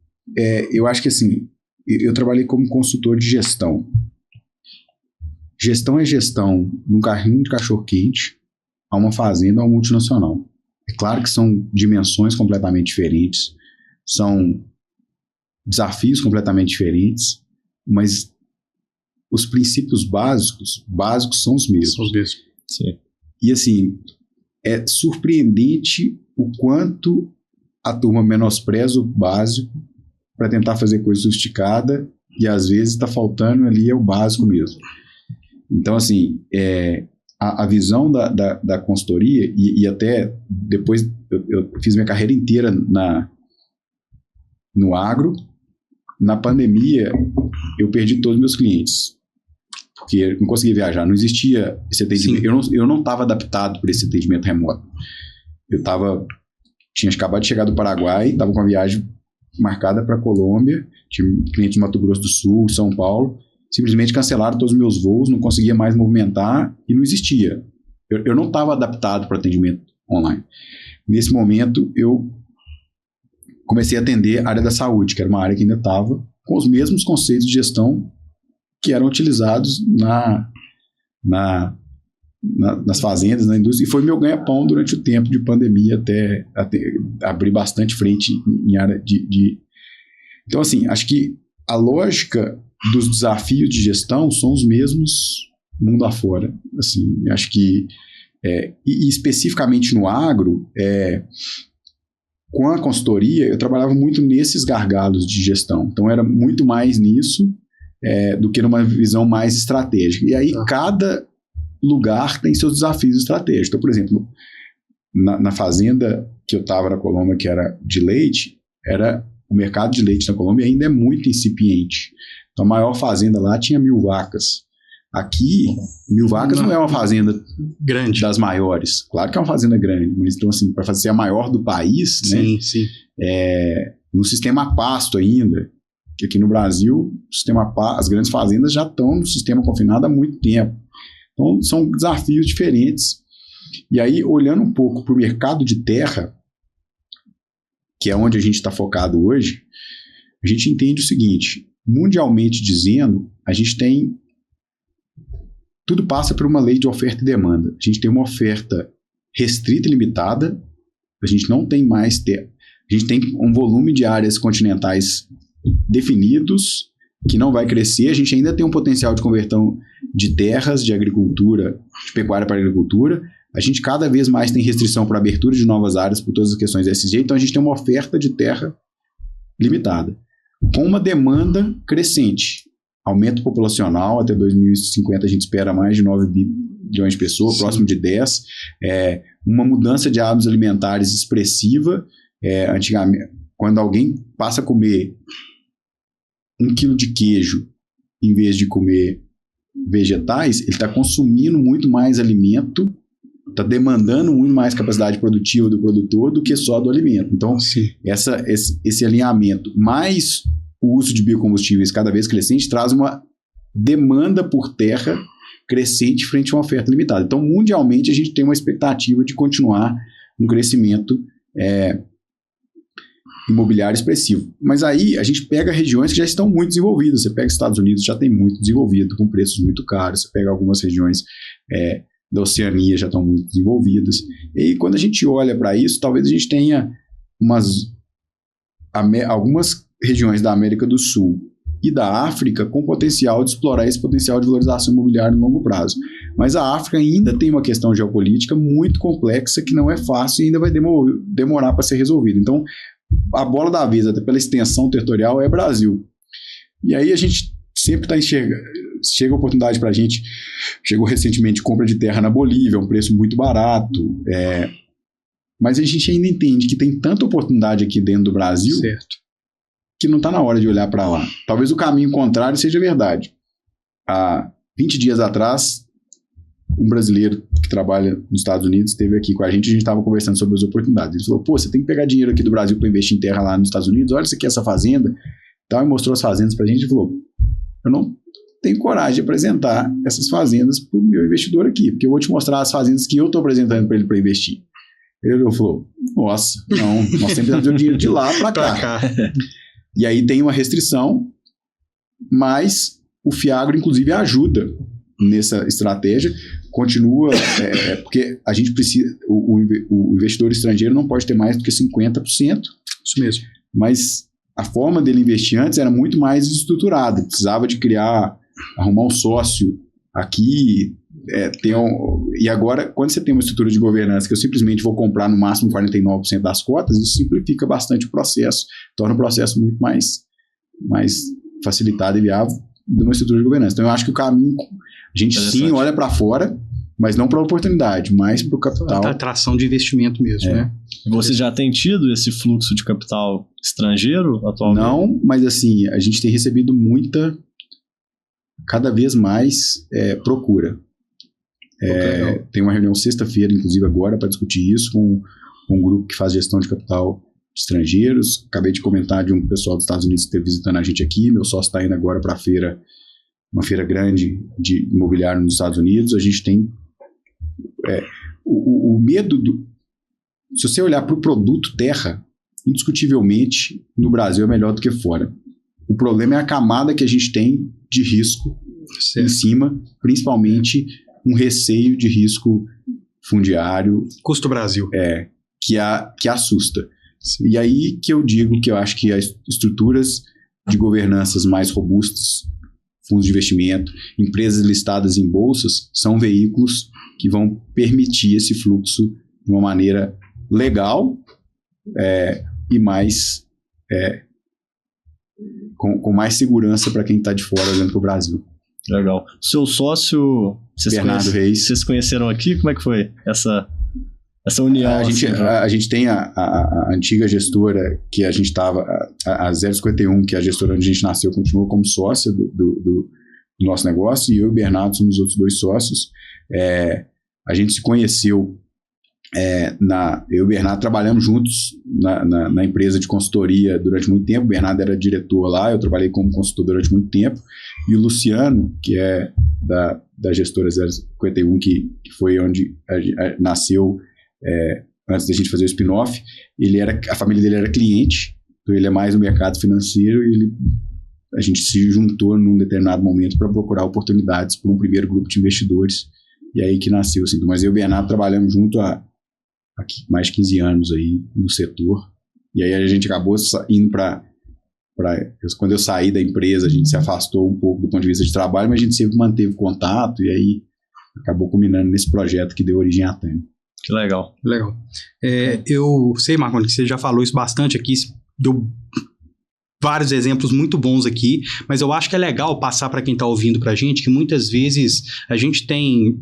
eu acho que assim, eu trabalhei como consultor de gestão. Gestão é gestão num carrinho de cachorro-quente a uma fazenda ou uma multinacional. É claro que são dimensões completamente diferentes, são desafios completamente diferentes, mas os princípios básicos são os mesmos. São os mesmos. Sim. E assim, é surpreendente o quanto a turma menospreza o básico para tentar fazer coisa sofisticada e às vezes está faltando ali o básico mesmo. Então assim, a visão da consultoria, e até depois eu fiz minha carreira inteira no agro. Na pandemia, eu perdi todos os meus clientes, porque eu não conseguia viajar, não existia esse atendimento. Eu não estava adaptado para esse atendimento remoto. Tinha acabado de chegar do Paraguai, estava com uma viagem marcada para a Colômbia, tinha clientes de Mato Grosso do Sul, São Paulo, simplesmente cancelaram todos os meus voos, não conseguia mais movimentar e não existia. Eu não estava adaptado para atendimento online. Nesse momento, eu comecei a atender a área da saúde, que era uma área que ainda estava com os mesmos conceitos de gestão que eram utilizados nas fazendas, na indústria, e foi meu ganha-pão durante o tempo de pandemia até abrir bastante frente em área de... Então, assim, acho que a lógica dos desafios de gestão são os mesmos mundo afora. Assim, acho que, e especificamente no agro, com a consultoria, eu trabalhava muito nesses gargalos de gestão. Então, era muito mais nisso do que numa visão mais estratégica. E aí, cada lugar tem seus desafios estratégicos. Então, por exemplo, na fazenda que eu estava na Colômbia, que era de leite, o mercado de leite na Colômbia ainda é muito incipiente. Então, a maior fazenda lá tinha 1.000 vacas. Aqui, 1.000 vacas não é uma fazenda grande, das maiores. Claro que é uma fazenda grande, mas então, assim, para ser a maior do país, sim, né? Sim. No sistema pasto ainda, que aqui no Brasil, as grandes fazendas já estão no sistema confinado há muito tempo. Então, são desafios diferentes. E aí, olhando um pouco para o mercado de terra, que é onde a gente está focado hoje, a gente entende o seguinte: mundialmente dizendo, a gente tem... Tudo passa por uma lei de oferta e demanda. A gente tem uma oferta restrita e limitada, a gente não tem mais terra. A gente tem um volume de áreas continentais definidos, que não vai crescer. A gente ainda tem um potencial de conversão de terras, de agricultura, de pecuária para agricultura. A gente cada vez mais tem restrição para abertura de novas áreas por todas as questões ESG. Então, a gente tem uma oferta de terra limitada, com uma demanda crescente. Aumento populacional, até 2050 a gente espera mais de 9 bilhões de pessoas, próximo de 10. Uma mudança de hábitos alimentares expressiva. Antigamente, quando alguém passa a comer 1 quilo de queijo em vez de comer vegetais, ele está consumindo muito mais alimento, está demandando muito mais capacidade produtiva do produtor do que só do alimento. Então, esse alinhamento, mais o uso de biocombustíveis cada vez crescente, traz uma demanda por terra crescente frente a uma oferta limitada. Então, mundialmente, a gente tem uma expectativa de continuar um crescimento imobiliário expressivo. Mas aí a gente pega regiões que já estão muito desenvolvidas. Você pega os Estados Unidos, já tem muito desenvolvido, com preços muito caros. Você pega algumas regiões da Oceania, já estão muito desenvolvidas. E quando a gente olha para isso, talvez a gente tenha algumas regiões da América do Sul e da África com potencial de explorar esse potencial de valorização imobiliária no longo prazo. Mas a África ainda tem uma questão geopolítica muito complexa que não é fácil e ainda vai demorar para ser resolvida. Então, a bola da vez, até pela extensão territorial, é Brasil. E aí a gente sempre está enxergando. Chega a oportunidade para a gente. Chegou recentemente compra de terra na Bolívia, um preço muito barato. Mas a gente ainda entende que tem tanta oportunidade aqui dentro do Brasil, certo, que não está na hora de olhar para lá. Talvez o caminho contrário seja verdade. Há 20 dias atrás, um brasileiro que trabalha nos Estados Unidos esteve aqui com a gente estava conversando sobre as oportunidades. Ele falou, você tem que pegar dinheiro aqui do Brasil para investir em terra lá nos Estados Unidos, olha isso aqui, essa fazenda. Então, ele mostrou as fazendas para a gente e falou, eu não tenho coragem de apresentar essas fazendas para o meu investidor aqui, porque eu vou te mostrar as fazendas que eu estou apresentando para ele para investir. Ele falou, nossa, não, nós temos que trazer o dinheiro de lá para cá. E aí tem uma restrição, mas o FIAGRO, inclusive, ajuda nessa estratégia, continua, porque a gente precisa, o investidor estrangeiro não pode ter mais do que 50%. Isso mesmo. Mas a forma dele investir antes era muito mais estruturada, precisava de arrumar um sócio aqui, e agora, quando você tem uma estrutura de governança que eu simplesmente vou comprar no máximo 49% das cotas, isso simplifica bastante o processo, torna o processo muito mais facilitado e viável de uma estrutura de governança. Então, eu acho que o caminho, a gente sim olha para fora, mas não para oportunidade, mais para o capital. Atração de investimento mesmo, né? Você já tem tido esse fluxo de capital estrangeiro atualmente? Não, mas assim, a gente tem recebido cada vez mais procura. Tem uma reunião sexta-feira, inclusive agora, para discutir isso com um grupo que faz gestão de capital de estrangeiros. Acabei de comentar de um pessoal dos Estados Unidos que esteve visitando a gente aqui. Meu sócio está indo agora para uma feira grande de imobiliário nos Estados Unidos. A gente tem o medo se você olhar para o produto terra, indiscutivelmente no Brasil é melhor do que fora. O problema é a camada que a gente tem de risco em cima, principalmente um receio de risco fundiário. Custo Brasil. Que assusta. Sim. E aí que eu digo que eu acho que as estruturas de governanças mais robustas, fundos de investimento, empresas listadas em bolsas, são veículos que vão permitir esse fluxo de uma maneira legal e mais com mais segurança para quem está de fora olhando para o Brasil. Legal. Seu sócio, Bernardo Reis. Vocês conheceram aqui? Como é que foi essa união? A gente tem a antiga gestora que a gente estava, a 051, que é a gestora onde a gente nasceu, continuou como sócia do nosso negócio, e eu e o Bernardo somos os outros 2 sócios. A gente se conheceu, eu e o Bernardo trabalhamos juntos na empresa de consultoria durante muito tempo. O Bernardo era diretor lá, eu trabalhei como consultor durante muito tempo, e o Luciano, que é da gestora 051, que foi onde nasceu antes da gente fazer o spin-off, a família dele era cliente, então ele é mais no mercado financeiro, e a gente se juntou num determinado momento para procurar oportunidades para um primeiro grupo de investidores, e aí que nasceu assim. Mas eu e o Bernardo trabalhamos junto há mais de 15 anos aí no setor, e aí a gente acabou indo quando eu saí da empresa, a gente se afastou um pouco do ponto de vista de trabalho, mas a gente sempre manteve contato, e aí acabou culminando nesse projeto que deu origem à TAM. Que legal. Legal. Eu sei, Marconi, que você já falou isso bastante aqui, deu vários exemplos muito bons aqui, mas eu acho que é legal passar para quem está ouvindo para a gente, que muitas vezes a gente tem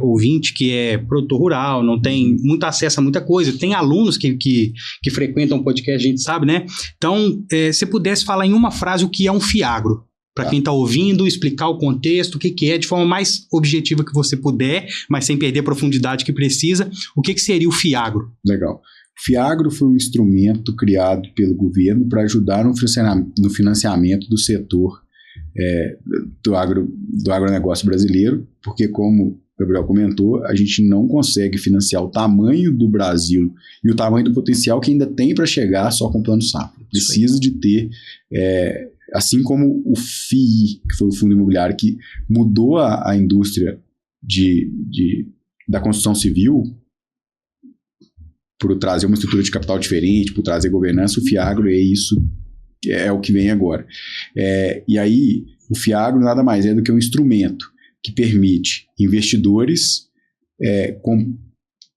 ouvinte que é produtor rural, não tem muito acesso a muita coisa, tem alunos que frequentam o podcast, a gente sabe, né? Então, se pudesse falar em uma frase o que é um FIAGRO, para quem está ouvindo, explicar o contexto, o que é, de forma mais objetiva que você puder, mas sem perder a profundidade que precisa, o que seria o FIAGRO? Legal. O FIAGRO foi um instrumento criado pelo governo para ajudar no financiamento do setor do agronegócio brasileiro, porque, como o Gabriel comentou, a gente não consegue financiar o tamanho do Brasil e o tamanho do potencial que ainda tem para chegar só com o Plano Safra. Precisa de ter, assim como o FII, que foi o Fundo Imobiliário, que mudou a indústria da construção civil, por trazer uma estrutura de capital diferente, por trazer governança, o FIAGRO é o que vem agora. E aí, o FIAGRO nada mais é do que um instrumento que permite investidores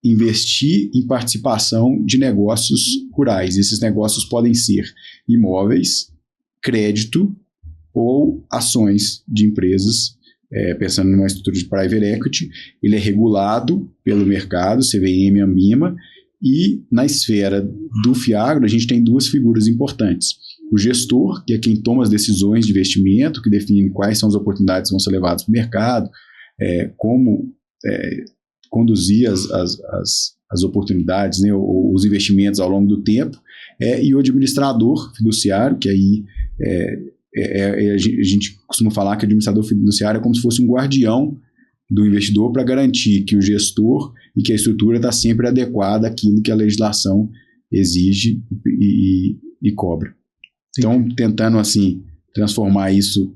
investir em participação de negócios rurais. Esses negócios podem ser imóveis, crédito ou ações de empresas, pensando numa estrutura de private equity. Ele é regulado pelo mercado, CVM e Ambima, e na esfera do FIAGRO a gente tem 2 figuras importantes. O gestor, que é quem toma as decisões de investimento, que define quais são as oportunidades que vão ser levadas para o mercado, como conduzir as oportunidades, né, os investimentos ao longo do tempo, e o administrador fiduciário, que aí a gente costuma falar que o administrador fiduciário é como se fosse um guardião do investidor para garantir que o gestor e que a estrutura está sempre adequada àquilo que a legislação exige e cobra. Então, tentando assim transformar isso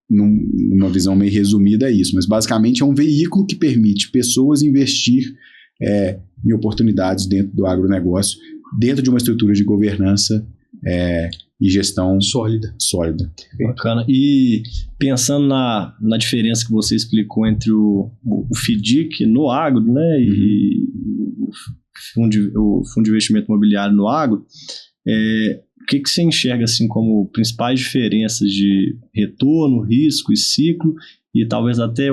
numa visão meio resumida, é isso. Mas basicamente é um veículo que permite pessoas investir em oportunidades dentro do agronegócio, dentro de uma estrutura de governança e gestão sólida. Bacana. E pensando na diferença que você explicou entre o FDIC no agro, né, e o fundo de investimento imobiliário no agro, que você enxerga assim como principais diferenças de retorno, risco e ciclo, e talvez até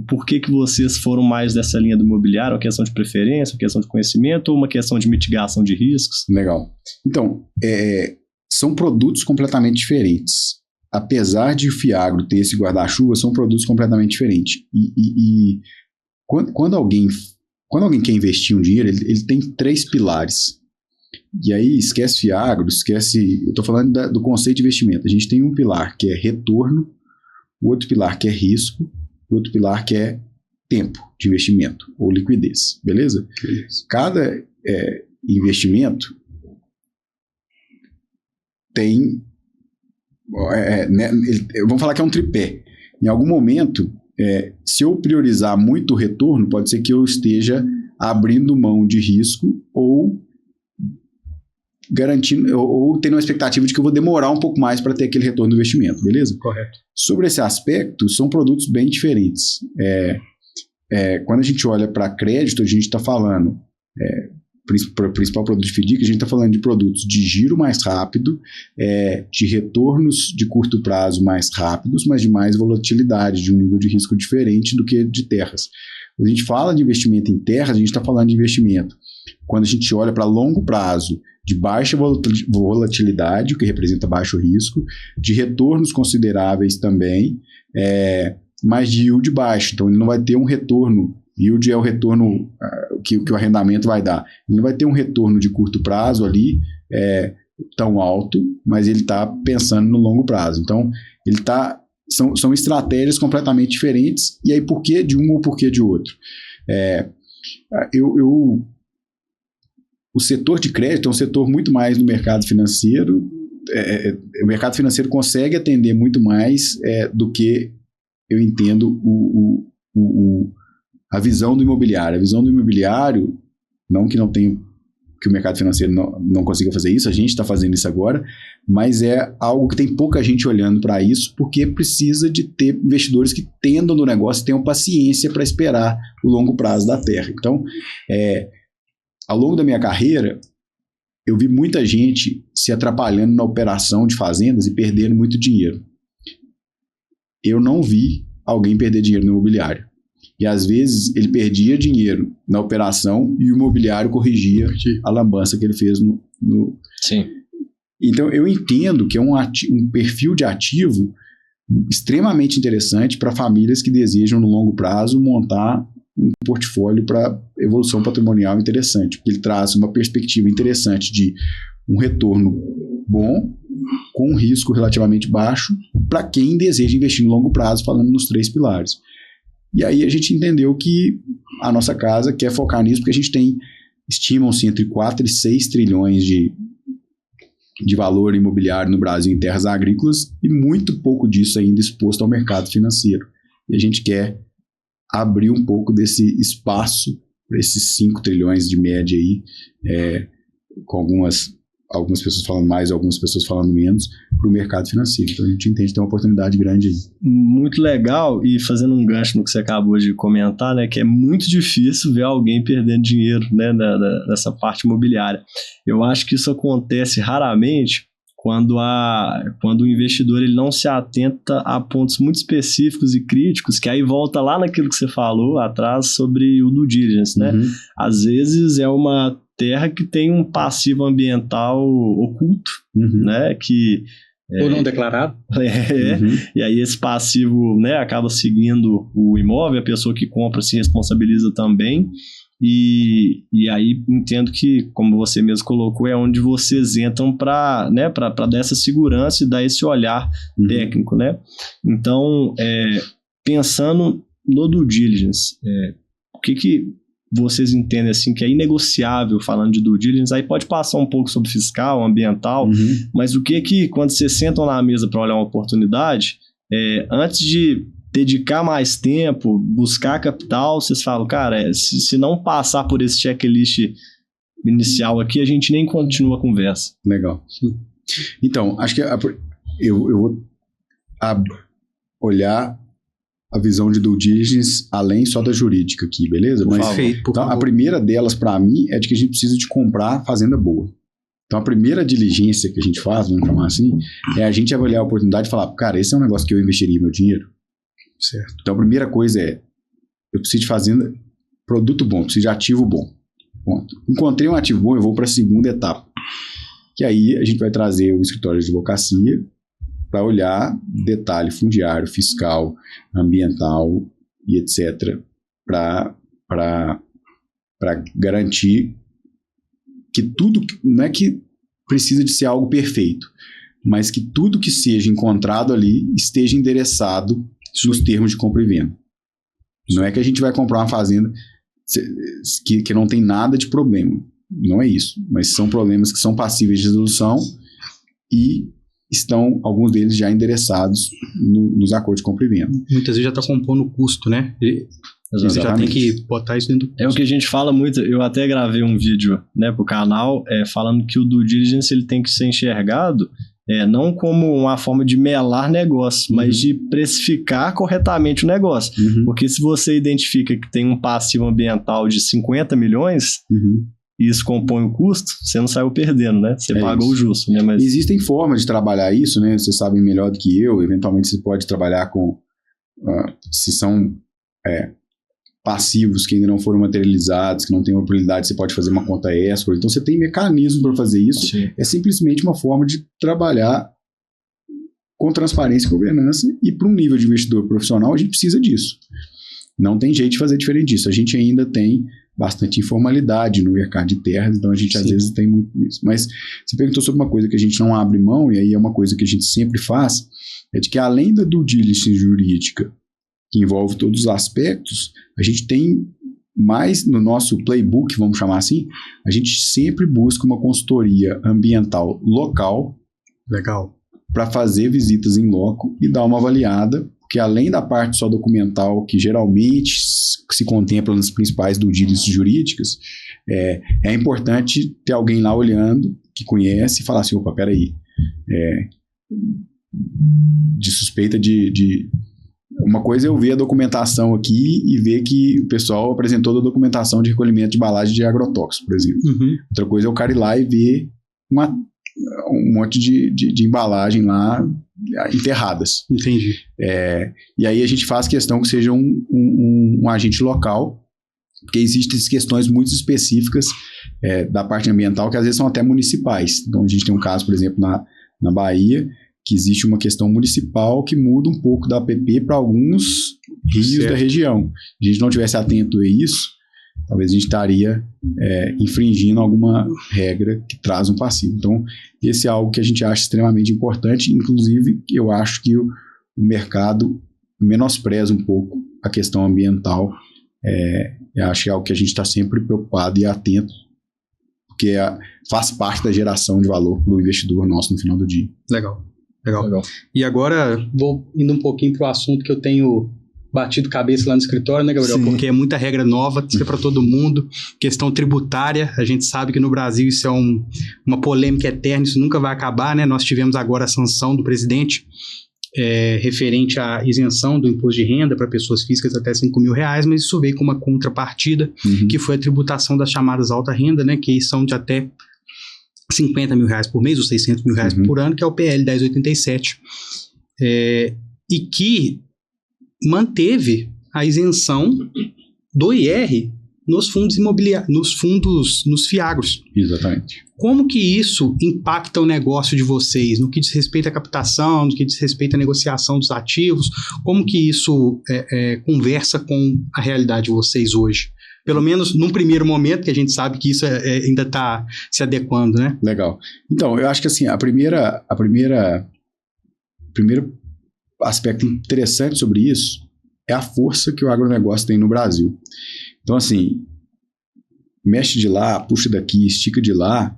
por que vocês foram mais dessa linha do imobiliário, uma questão de preferência, uma questão de conhecimento ou uma questão de mitigação de riscos? Legal. Então, são produtos completamente diferentes. Apesar de o Fiagro ter esse guarda-chuva, são produtos completamente diferentes. E quando alguém quer investir um dinheiro, ele tem 3 pilares. E aí esquece Fiagro, eu estou falando do conceito de investimento. A gente tem um pilar que é retorno, o outro pilar que é risco, o outro pilar que é tempo de investimento ou liquidez, beleza? Cada investimento tem, vamos falar que é um tripé. Em algum momento, se eu priorizar muito o retorno, pode ser que eu esteja abrindo mão de risco ou garantindo, ou tendo uma expectativa de que eu vou demorar um pouco mais para ter aquele retorno do investimento, beleza? Correto. Sobre esse aspecto, são produtos bem diferentes. Quando a gente olha para crédito, a gente está falando, principal produto de FDIC, a gente está falando de produtos de giro mais rápido, de retornos de curto prazo mais rápidos, mas de mais volatilidade, de um nível de risco diferente do que de terras. Quando a gente fala de investimento em terras, a gente está falando de investimento. Quando a gente olha para longo prazo, de baixa volatilidade, o que representa baixo risco, de retornos consideráveis também, mas de yield baixo. Então, ele não vai ter um retorno. Yield é o retorno que o arrendamento vai dar. Ele não vai ter um retorno de curto prazo ali tão alto, mas ele está pensando no longo prazo. Então, são estratégias completamente diferentes. E aí, por que de um ou por que de outro? O setor de crédito é um setor muito mais no mercado financeiro. O mercado financeiro consegue atender muito mais do que eu entendo a visão do imobiliário. A visão do imobiliário, não que o mercado financeiro não consiga fazer isso, a gente está fazendo isso agora, mas é algo que tem pouca gente olhando para isso, porque precisa de ter investidores que entendam do negócio, tenham paciência para esperar o longo prazo da terra. Então, ao longo da minha carreira, eu vi muita gente se atrapalhando na operação de fazendas e perdendo muito dinheiro. Eu não vi alguém perder dinheiro no imobiliário. E às vezes ele perdia dinheiro na operação e o imobiliário corrigia a lambança que ele fez no... Sim. Então eu entendo que é um perfil de ativo extremamente interessante para famílias que desejam no longo prazo montar um portfólio para evolução patrimonial interessante, porque ele traz uma perspectiva interessante de um retorno bom, com um risco relativamente baixo, para quem deseja investir no longo prazo, falando nos 3 pilares. E aí a gente entendeu que a nossa casa quer focar nisso, porque a gente estimam-se entre 4 e 6 trilhões de valor imobiliário no Brasil em terras agrícolas e muito pouco disso ainda exposto ao mercado financeiro. E a gente quer abrir um pouco desse espaço para esses 5 trilhões de média aí, com algumas pessoas falando mais, algumas pessoas falando menos, para o mercado financeiro. Então a gente entende que tem uma oportunidade grande aí. Muito legal, e fazendo um gancho no que você acabou de comentar, né, que é muito difícil ver alguém perdendo dinheiro, né, nessa parte imobiliária. Eu acho que isso acontece raramente quando o investidor ele não se atenta a pontos muito específicos e críticos, que aí volta lá naquilo que você falou atrás sobre o due diligence, né? Uhum. Às vezes é uma terra que tem um passivo ambiental oculto, uhum. né? Ou não declarado. Uhum. E aí esse passivo, né, acaba seguindo o imóvel, a pessoa que compra se responsabiliza também. E aí entendo que, como você mesmo colocou, é onde vocês entram para dar essa segurança e dar esse olhar técnico, né? Então, pensando no due diligence, o que vocês entendem assim que é inegociável falando de due diligence? Aí pode passar um pouco sobre fiscal, ambiental, mas o que quando vocês sentam na mesa para olhar uma oportunidade, antes de dedicar mais tempo, buscar capital, vocês falam, cara, se não passar por esse checklist inicial aqui, a gente nem continua a conversa. Legal. Então, acho que eu vou olhar a visão de due diligence além só da jurídica aqui, beleza? Perfeito. Então, a primeira delas, para mim, é de que a gente precisa de comprar fazenda boa. Então, a primeira diligência que a gente faz, vamos chamar assim, é a gente avaliar a oportunidade e falar, cara, esse é um negócio que eu investiria meu dinheiro. Certo. Então, a primeira coisa é, eu preciso de fazenda, produto bom, preciso de ativo bom. Ponto. Encontrei um ativo bom, eu vou para a segunda etapa. Que aí a gente vai trazer o escritório de advocacia para olhar detalhe fundiário, fiscal, ambiental e etc. para garantir que tudo, não é que precisa de ser algo perfeito, mas que tudo que seja encontrado ali esteja endereçado nos termos de compra e venda. Não é que a gente vai comprar uma fazenda que não tem nada de problema. Não é isso. Mas são problemas que são passíveis de resolução e estão, alguns deles, já endereçados nos acordos de compra e venda. Muitas vezes já está compondo o custo, né? Você já tem que botar isso dentro do custo. É o que a gente fala muito. Eu até gravei um vídeo, né, pro canal falando que o due diligence ele tem que ser enxergado não como uma forma de melar negócio, mas de precificar corretamente o negócio. Porque se você identifica que tem um passivo ambiental de 50 milhões, e isso compõe o custo, você não saiu perdendo, né? Você pagou isso. O justo, né? Mas... Existem formas de trabalhar isso, né? Vocês sabem melhor do que eu. Eventualmente você pode trabalhar com... se são passivos que ainda não foram materializados, que não tem uma probabilidade, você pode fazer uma conta escrow. Então você tem mecanismo para fazer isso. Sim. É simplesmente uma forma de trabalhar com transparência e governança, e para um nível de investidor profissional a gente precisa disso. Não tem jeito de fazer diferente disso. A gente ainda tem bastante informalidade no mercado de terras, então a gente às vezes tem muito isso. Mas você perguntou sobre uma coisa que a gente não abre mão, e aí é uma coisa que a gente sempre faz, é de que além da due diligence jurídica, que envolve todos os aspectos, a gente tem mais no nosso playbook, vamos chamar assim, a gente sempre busca uma consultoria ambiental local. Legal. Para fazer visitas em loco e dar uma avaliada, porque além da parte só documental, que geralmente se contempla nas principais due diligence jurídicas, é importante ter alguém lá olhando, que conhece, e falar assim, opa, peraí, de suspeita de... Uma coisa é eu ver a documentação aqui e ver que o pessoal apresentou a documentação de recolhimento de embalagem de agrotóxicos, por exemplo. Outra coisa é o cara ir lá e ver um monte de embalagem lá enterradas. Entendi. E aí a gente faz questão que seja um agente local, porque existem questões muito específicas da parte ambiental que às vezes são até municipais. Então a gente tem um caso, por exemplo, na Bahia, que existe uma questão municipal que muda um pouco da APP para alguns rios da região. Se a gente não tivesse atento a isso, talvez a gente estaria infringindo alguma regra que traz um passivo. Então, esse é algo que a gente acha extremamente importante. Inclusive, eu acho que o mercado menospreza um pouco a questão ambiental. Eu acho que é algo que a gente está sempre preocupado e atento, porque faz parte da geração de valor para o investidor nosso no final do dia. Legal. E agora, vou indo um pouquinho para o assunto que eu tenho batido cabeça lá no escritório, né, Gabriel? Sim. Porque é muita regra nova, isso é para todo mundo. Questão tributária, a gente sabe que no Brasil isso é uma polêmica eterna, isso nunca vai acabar, né? Nós tivemos agora a sanção do presidente referente à isenção do imposto de renda para pessoas físicas até R$5.000, mas isso veio com uma contrapartida, que foi a tributação das chamadas alta renda, né? Que são de até R$50.000 por mês ou R$600.000 por ano, que é o PL 1087. E que manteve a isenção do IR nos fundos imobiliários, nos FIAGROS. Exatamente. Como que isso impacta o negócio de vocês, no que diz respeito à captação, no que diz respeito à negociação dos ativos? Como que isso conversa com a realidade de vocês hoje? Pelo menos num primeiro momento, que a gente sabe que isso ainda está se adequando, né? Legal. Então, eu acho que assim, o primeiro aspecto interessante sobre isso é a força que o agronegócio tem no Brasil. Então, assim, mexe de lá, puxa daqui, estica de lá.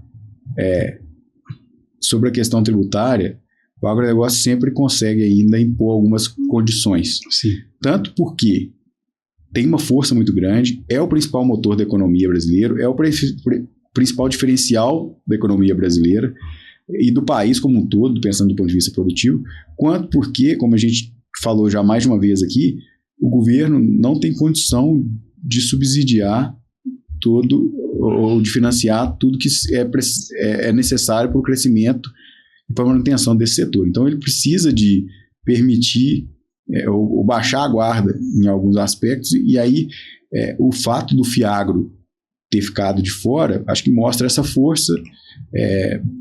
Sobre a questão tributária, o agronegócio sempre consegue ainda impor algumas condições. Sim. Tanto porque tem uma força muito grande, é o principal motor da economia brasileira, é o principal diferencial da economia brasileira e do país como um todo, pensando do ponto de vista produtivo, quanto porque, como a gente falou já mais de uma vez aqui, o governo não tem condição de subsidiar todo, ou de financiar tudo que é necessário para o crescimento e para a manutenção desse setor. Então, ele precisa de permitir ou baixar a guarda em alguns aspectos, e aí o fato do Fiagro ter ficado de fora, acho que mostra essa força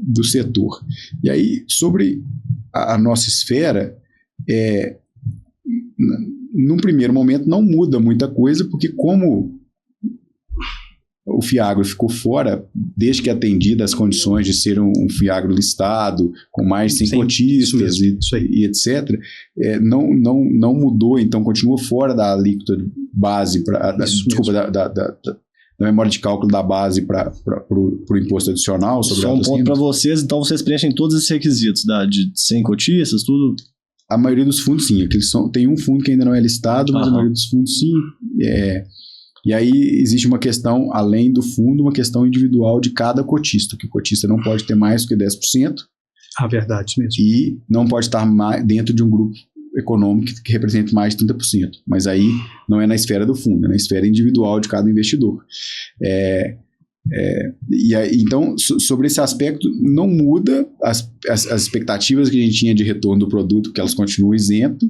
do setor. E aí, sobre a nossa esfera, num primeiro momento não muda muita coisa, porque como o Fiagro ficou fora, desde que atendido às condições de ser um Fiagro listado, com mais de 100 cotistas e etc., não mudou, então continua fora da alíquota base, da memória de cálculo da base para o imposto adicional. Sobre só um ponto para vocês, então vocês preenchem todos esses requisitos de 100 cotistas, tudo? A maioria dos fundos, sim. Tem um fundo que ainda não é listado, mas a maioria dos fundos, sim. E aí existe uma questão, além do fundo, uma questão individual de cada cotista, que o cotista não pode ter mais do que 10%. Verdade mesmo. E não pode estar dentro de um grupo econômico que represente mais de 30%. Mas aí não é na esfera do fundo, é na esfera individual de cada investidor. E aí, então, sobre esse aspecto, não muda as expectativas que a gente tinha de retorno do produto, que elas continuam isento,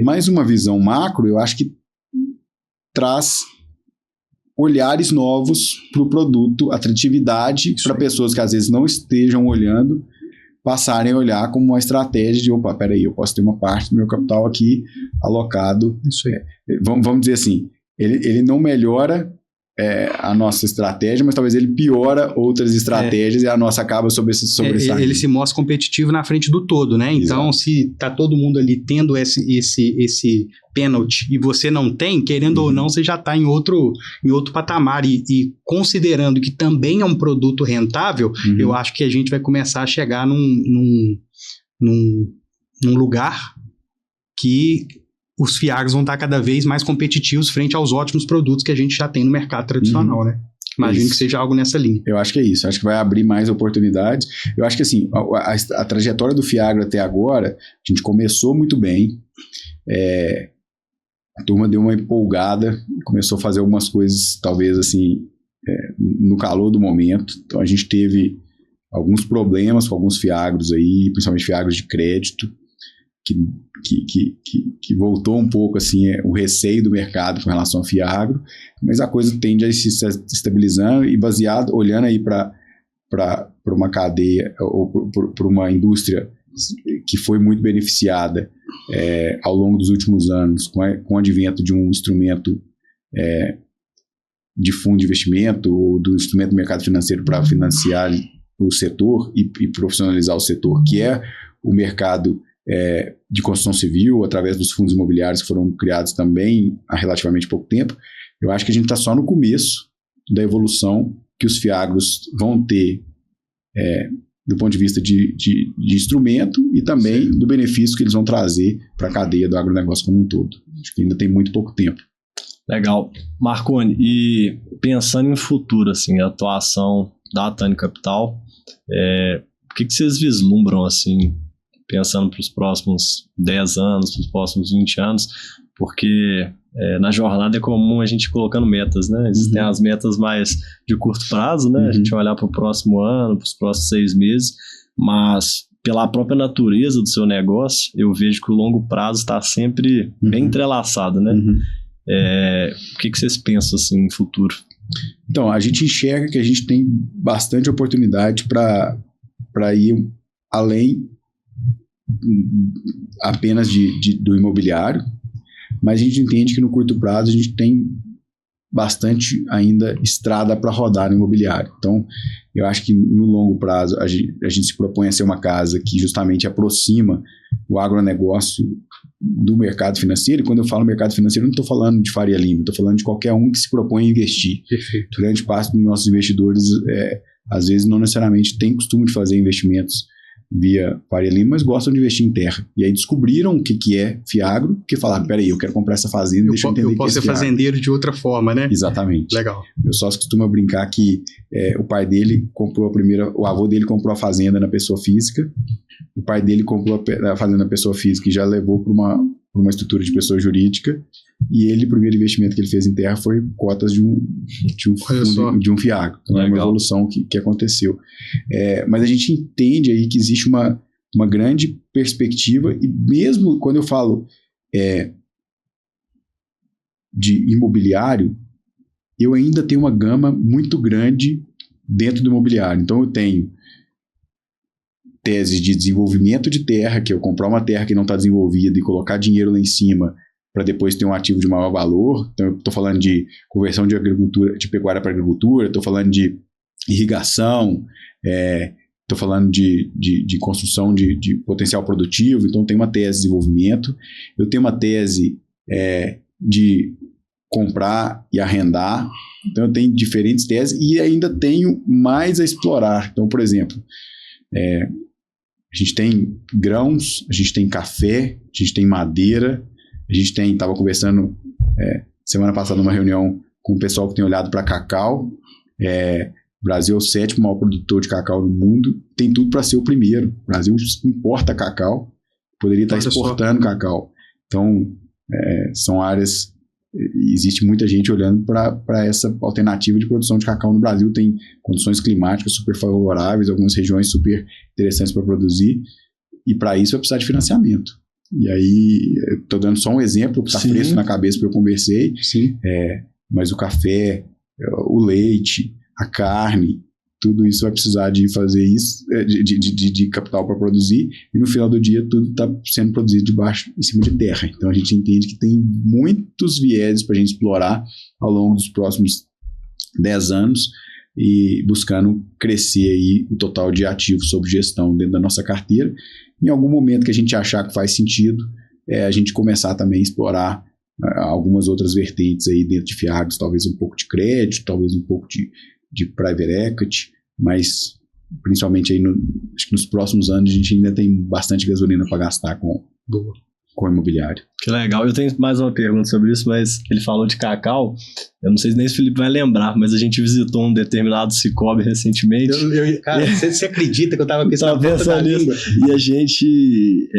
mas uma visão macro, eu acho que traz olhares novos para o produto, atratividade para pessoas que às vezes não estejam olhando, passarem a olhar como uma estratégia de, opa, peraí, eu posso ter uma parte do meu capital aqui alocado. Isso aí. Vamos dizer assim, ele não melhora a nossa estratégia, mas talvez ele piora outras estratégias e a nossa acaba sobressaindo. Ele se mostra competitivo na frente do todo, né? Então, se tá todo mundo ali tendo esse pênalti e você não tem, querendo ou não, você já está em outro patamar. E considerando que também é um produto rentável, eu acho que a gente vai começar a chegar num lugar que os Fiagros vão estar cada vez mais competitivos frente aos ótimos produtos que a gente já tem no mercado tradicional, né? Imagino que seja algo nessa linha. Eu acho que é isso. Acho que vai abrir mais oportunidades. Eu acho que assim, a trajetória do Fiagro até agora, a gente começou muito bem. A turma deu uma empolgada, começou a fazer algumas coisas, talvez assim, no calor do momento. Então a gente teve alguns problemas com alguns Fiagros aí, principalmente Fiagros de crédito, que voltou um pouco assim, o receio do mercado com relação ao Fiagro, mas a coisa tende a se estabilizando e baseado, olhando aí para uma cadeia ou para uma indústria que foi muito beneficiada ao longo dos últimos anos com o advento de um instrumento de fundo de investimento ou do instrumento do mercado financeiro para financiar o setor e profissionalizar o setor, que é o mercado de construção civil, através dos fundos imobiliários que foram criados também há relativamente pouco tempo. Eu acho que a gente está só no começo da evolução que os Fiagros vão ter do ponto de vista de instrumento e também do benefício que eles vão trazer para a cadeia do agronegócio como um todo. Acho que ainda tem muito pouco tempo. Legal. Marconi, e pensando em futuro, assim, a atuação da Tânia Capital, o que vocês vislumbram, assim, pensando para os próximos 10 anos, para os próximos 20 anos, porque na jornada é comum a gente colocando metas, né? Existem as metas mais de curto prazo, né? A gente vai olhar para o próximo ano, para os próximos 6 meses, mas pela própria natureza do seu negócio, eu vejo que o longo prazo está sempre bem entrelaçado, né? O que vocês pensam assim no futuro? Então, a gente enxerga que a gente tem bastante oportunidade para ir além apenas do imobiliário, mas a gente entende que no curto prazo a gente tem bastante ainda estrada para rodar no imobiliário. Então, eu acho que no longo prazo a gente se propõe a ser uma casa que justamente aproxima o agronegócio do mercado financeiro. E quando eu falo mercado financeiro, eu não estou falando de Faria Lima, estou falando de qualquer um que se propõe a investir. Perfeito. Grande parte dos nossos investidores, às vezes, não necessariamente tem costume de fazer investimentos via Faria Lima, mas gostam de investir em terra. E aí descobriram o que é Fiagro, porque falaram, peraí, eu quero comprar essa fazenda, deixa eu entender o que é. Eu posso ser fazendeiro de outra forma, né? Exatamente. Legal. Meu sócio costuma brincar que o pai dele comprou o avô dele comprou a fazenda na pessoa física, o pai dele comprou a fazenda na pessoa física e já levou para por uma estrutura de pessoa jurídica, e o primeiro investimento que ele fez em terra foi cotas de um FIAGRO. Então, é uma evolução que aconteceu. Mas a gente entende aí que existe uma grande perspectiva, e mesmo quando eu falo de imobiliário, eu ainda tenho uma gama muito grande dentro do imobiliário. Então, eu tenho tese de desenvolvimento de terra, que eu comprar uma terra que não está desenvolvida e colocar dinheiro lá em cima para depois ter um ativo de maior valor. Então, eu estou falando de conversão de agricultura, de pecuária para agricultura, estou falando de irrigação, estou falando de construção de potencial produtivo. Então, eu tenho uma tese de desenvolvimento, eu tenho uma tese de comprar e arrendar. Então, eu tenho diferentes teses e ainda tenho mais a explorar. Então, por exemplo, a gente tem grãos, a gente tem café, a gente tem madeira, a gente estava conversando semana passada numa reunião com o pessoal que tem olhado para cacau. O Brasil é o 7º maior produtor de cacau do mundo, tem tudo para ser o primeiro. O Brasil importa cacau, poderia estar exportando cacau. Então, são áreas, existe muita gente olhando para essa alternativa de produção de cacau no Brasil. Tem condições climáticas super favoráveis, algumas regiões super interessantes para produzir, e para isso vai precisar de financiamento. E aí, estou dando só um exemplo que está fresco na cabeça porque eu conversei, mas o café, o leite, a carne, tudo isso vai precisar de fazer isso, de capital para produzir, e no final do dia tudo está sendo produzido em cima de terra. Então a gente entende que tem muitos vieses para a gente explorar ao longo dos próximos 10 anos, e buscando crescer aí o total de ativos sob gestão dentro da nossa carteira. Em algum momento que a gente achar que faz sentido, a gente começar também a explorar algumas outras vertentes aí dentro de FIAGROS, talvez um pouco de crédito, talvez um pouco de private equity, mas principalmente aí acho que nos próximos anos a gente ainda tem bastante gasolina para gastar com imobiliário. Que legal. Eu tenho mais uma pergunta sobre isso, mas ele falou de cacau. Eu não sei nem se o Felipe vai lembrar, mas a gente visitou um determinado Cicobi recentemente. Cara, você acredita que eu estava pensando nisso? E a gente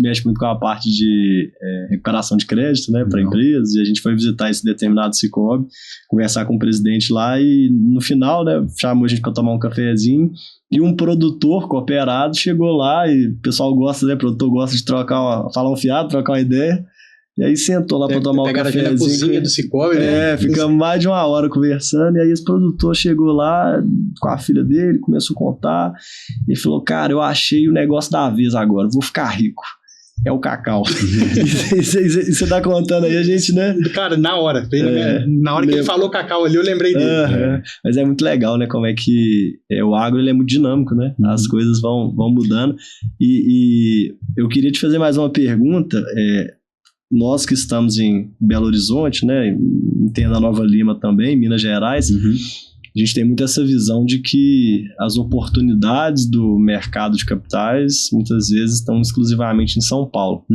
mexe muito com a parte de recuperação de crédito, né, para empresas, e a gente foi visitar esse determinado Cicobi, conversar com o presidente lá, e no final, né, chamou a gente para tomar um cafezinho, e um produtor cooperado chegou lá, e o pessoal gosta, né, produtor gosta de falar um fiado, trocar uma ideia, e aí sentou lá para tomar um cafezinho. Na cozinha do Cicobi, né? Ficamos mais de 1 hora conversando, e aí esse produtor chegou lá com a filha dele, começou a contar, e falou, cara, eu achei o negócio da vez agora, vou ficar rico. É o cacau. E você tá contando aí, a gente, né? Cara, na hora. Na hora que ele falou cacau ali, eu lembrei dele. Mas é muito legal, né? Como é que o agro ele é muito dinâmico, né? As coisas vão mudando. E eu queria te fazer mais uma pergunta. Nós que estamos em Belo Horizonte, né? Entenda Nova Lima também, Minas Gerais. A gente tem muito essa visão de que as oportunidades do mercado de capitais muitas vezes estão exclusivamente em São Paulo.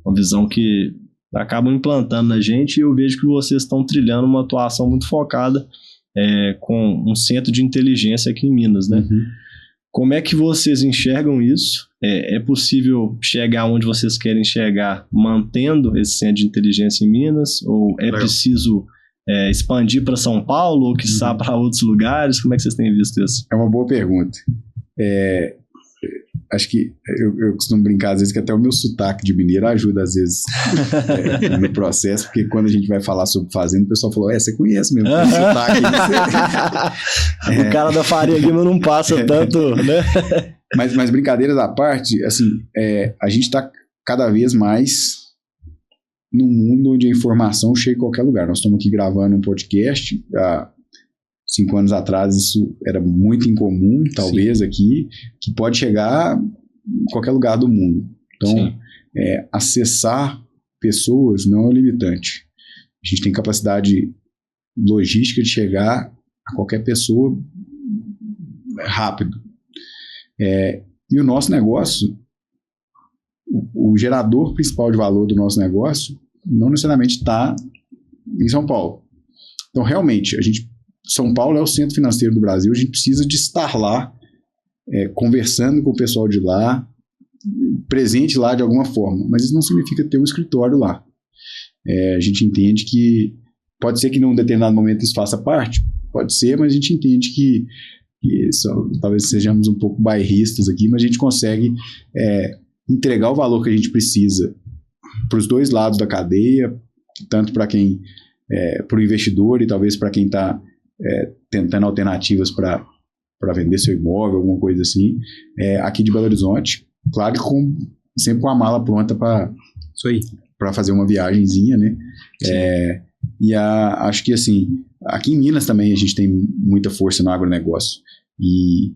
Uma visão que acabam implantando na gente, e eu vejo que vocês estão trilhando uma atuação muito focada com um centro de inteligência aqui em Minas, né? Como é que vocês enxergam isso? É possível chegar onde vocês querem chegar mantendo esse centro de inteligência em Minas? Ou preciso expandir para São Paulo ou quiçá para outros lugares? Como é que vocês têm visto isso? É uma boa pergunta. Acho que eu costumo brincar às vezes que até o meu sotaque de mineiro ajuda às vezes no processo, porque quando a gente vai falar sobre fazenda, o pessoal falou, você conhece mesmo o sotaque. O cara da Faria Lima não passa tanto, né? Mas brincadeiras à parte, assim, a gente está cada vez mais num mundo onde a informação chega em qualquer lugar. Nós estamos aqui gravando um podcast. Há 5 anos atrás isso era muito incomum, talvez aqui, que pode chegar em qualquer lugar do mundo. Então, acessar pessoas não é limitante. A gente tem capacidade logística de chegar a qualquer pessoa rápido. E o nosso negócio, o gerador principal de valor do nosso negócio não necessariamente está em São Paulo. Então, realmente, São Paulo é o centro financeiro do Brasil, a gente precisa de estar lá, conversando com o pessoal de lá, presente lá de alguma forma, mas isso não significa ter um escritório lá. A gente entende que pode ser que num determinado momento isso faça parte, pode ser, mas a gente entende que talvez sejamos um pouco bairristas aqui, mas a gente consegue entregar o valor que a gente precisa para os dois lados da cadeia, tanto para para o investidor e talvez para quem está tentando alternativas para vender seu imóvel, alguma coisa assim, aqui de Belo Horizonte, claro que sempre com a mala pronta para fazer uma viagenzinha, né? E acho que assim, aqui em Minas também a gente tem muita força no agronegócio e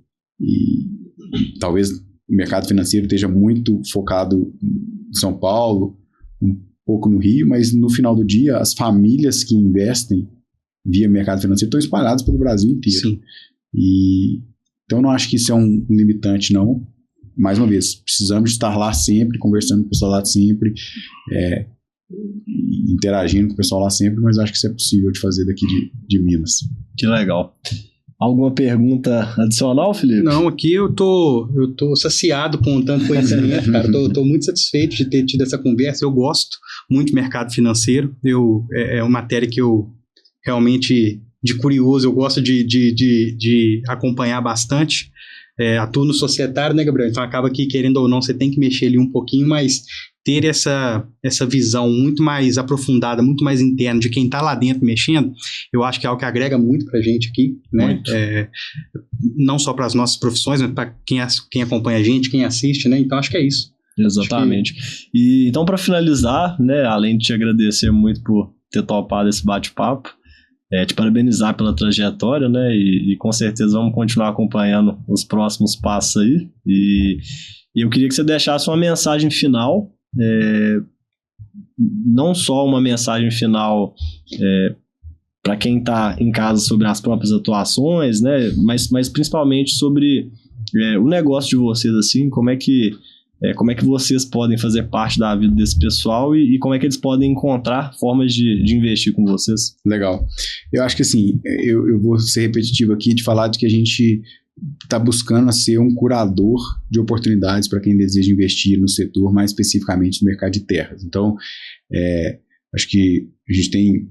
talvez o mercado financeiro esteja muito focado em São Paulo, um pouco no Rio, mas no final do dia as famílias que investem via mercado financeiro estão espalhadas pelo Brasil inteiro. Sim. Então eu não acho que isso é um limitante, não. Mais uma vez, precisamos estar lá sempre, conversando com o pessoal lá sempre, interagindo com o pessoal lá sempre, mas acho que isso é possível de fazer daqui de Minas. Que legal. Alguma pergunta adicional, Felipe? Não, aqui eu tô saciado com tanto conhecimento, cara. Tô muito satisfeito de ter tido essa conversa. Eu gosto muito de mercado financeiro. É uma matéria que eu realmente, de curioso, eu gosto de acompanhar bastante. Atuo no societário, né, Gabriel? Então acaba que, querendo ou não, você tem que mexer ali um pouquinho, mas ter essa visão muito mais aprofundada, muito mais interna de quem está lá dentro mexendo, eu acho que é algo que agrega muito para a gente aqui, né? Não só para as nossas profissões, mas para quem acompanha a gente, quem assiste, né? Então acho que é isso. Exatamente. E então, para finalizar, né, além de te agradecer muito por ter topado esse bate-papo, te parabenizar pela trajetória, né? E com certeza vamos continuar acompanhando os próximos passos aí. E eu queria que você deixasse uma mensagem final, não só uma mensagem final para quem está em casa sobre as próprias atuações, né? Mas principalmente sobre o negócio de vocês, assim, como é que vocês podem fazer parte da vida desse pessoal e como é que eles podem encontrar formas de investir com vocês. Legal. Eu acho que assim, eu vou ser repetitivo aqui de falar de que a gente está buscando ser um curador de oportunidades para quem deseja investir no setor, mais especificamente no mercado de terras. Então, acho que a gente tem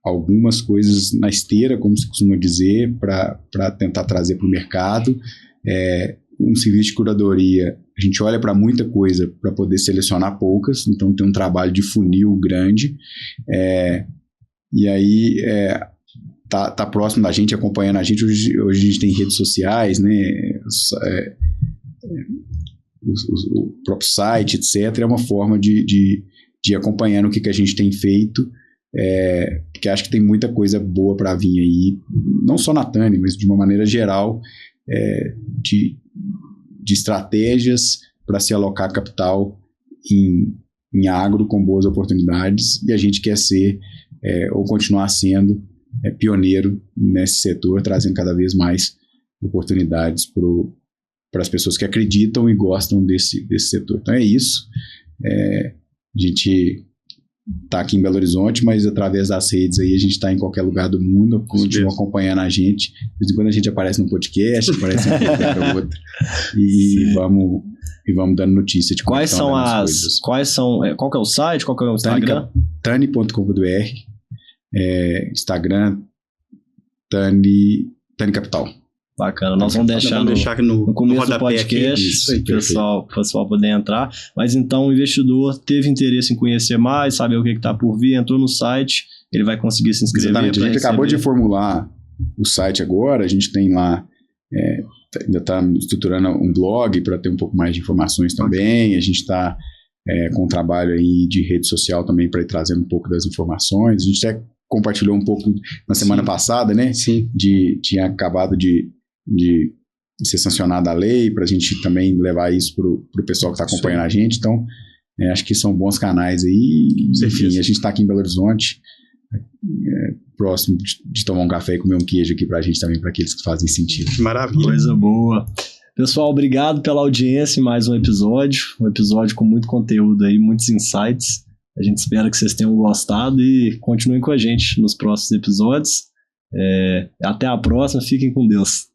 algumas coisas na esteira, como se costuma dizer, para tentar trazer para o mercado. Um serviço de curadoria, a gente olha para muita coisa para poder selecionar poucas, então tem um trabalho de funil grande, e aí tá próximo da gente, acompanhando a gente. Hoje a gente tem redes sociais, né, o próprio site, etc. É uma forma de acompanhar o que a gente tem feito, porque acho que tem muita coisa boa para vir aí, não só na Tani, mas de uma maneira geral, de estratégias para se alocar capital em agro com boas oportunidades, e a gente quer ser ou continuar sendo pioneiro nesse setor, trazendo cada vez mais oportunidades para as pessoas que acreditam e gostam desse setor. Então é isso. A gente está aqui em Belo Horizonte, mas através das redes aí a gente está em qualquer lugar do mundo, continua acompanhando a gente. De vez em quando a gente aparece num podcast, aparece em qualquer outro, e vamos dando notícia de quais são as coisas. Qual que é o site, qual que é o Instagram? Tani.com.br, Instagram Tani Capital. Bacana, nós vamos deixar no começo do podcast para o pessoal poder entrar. Mas então o investidor teve interesse em conhecer mais, saber o que está por vir, entrou no site, ele vai conseguir se inscrever. Exatamente, a gente acabou de formular o site agora, a gente tem lá, ainda está estruturando um blog para ter um pouco mais de informações também, a gente está com um trabalho aí de rede social também para ir trazendo um pouco das informações. A gente até compartilhou um pouco na semana passada, né? Sim. Tinha acabado de ser sancionada a lei, para a gente também levar isso para o pessoal que está acompanhando a gente. Então, acho que são bons canais aí. Enfim, a gente está aqui em Belo Horizonte, próximo de tomar um café e comer um queijo aqui para a gente também, para aqueles que fazem sentido. Maravilha. Coisa boa. Pessoal, obrigado pela audiência em mais um episódio com muito conteúdo aí, muitos insights. A gente espera que vocês tenham gostado e continuem com a gente nos próximos episódios. Até a próxima, fiquem com Deus.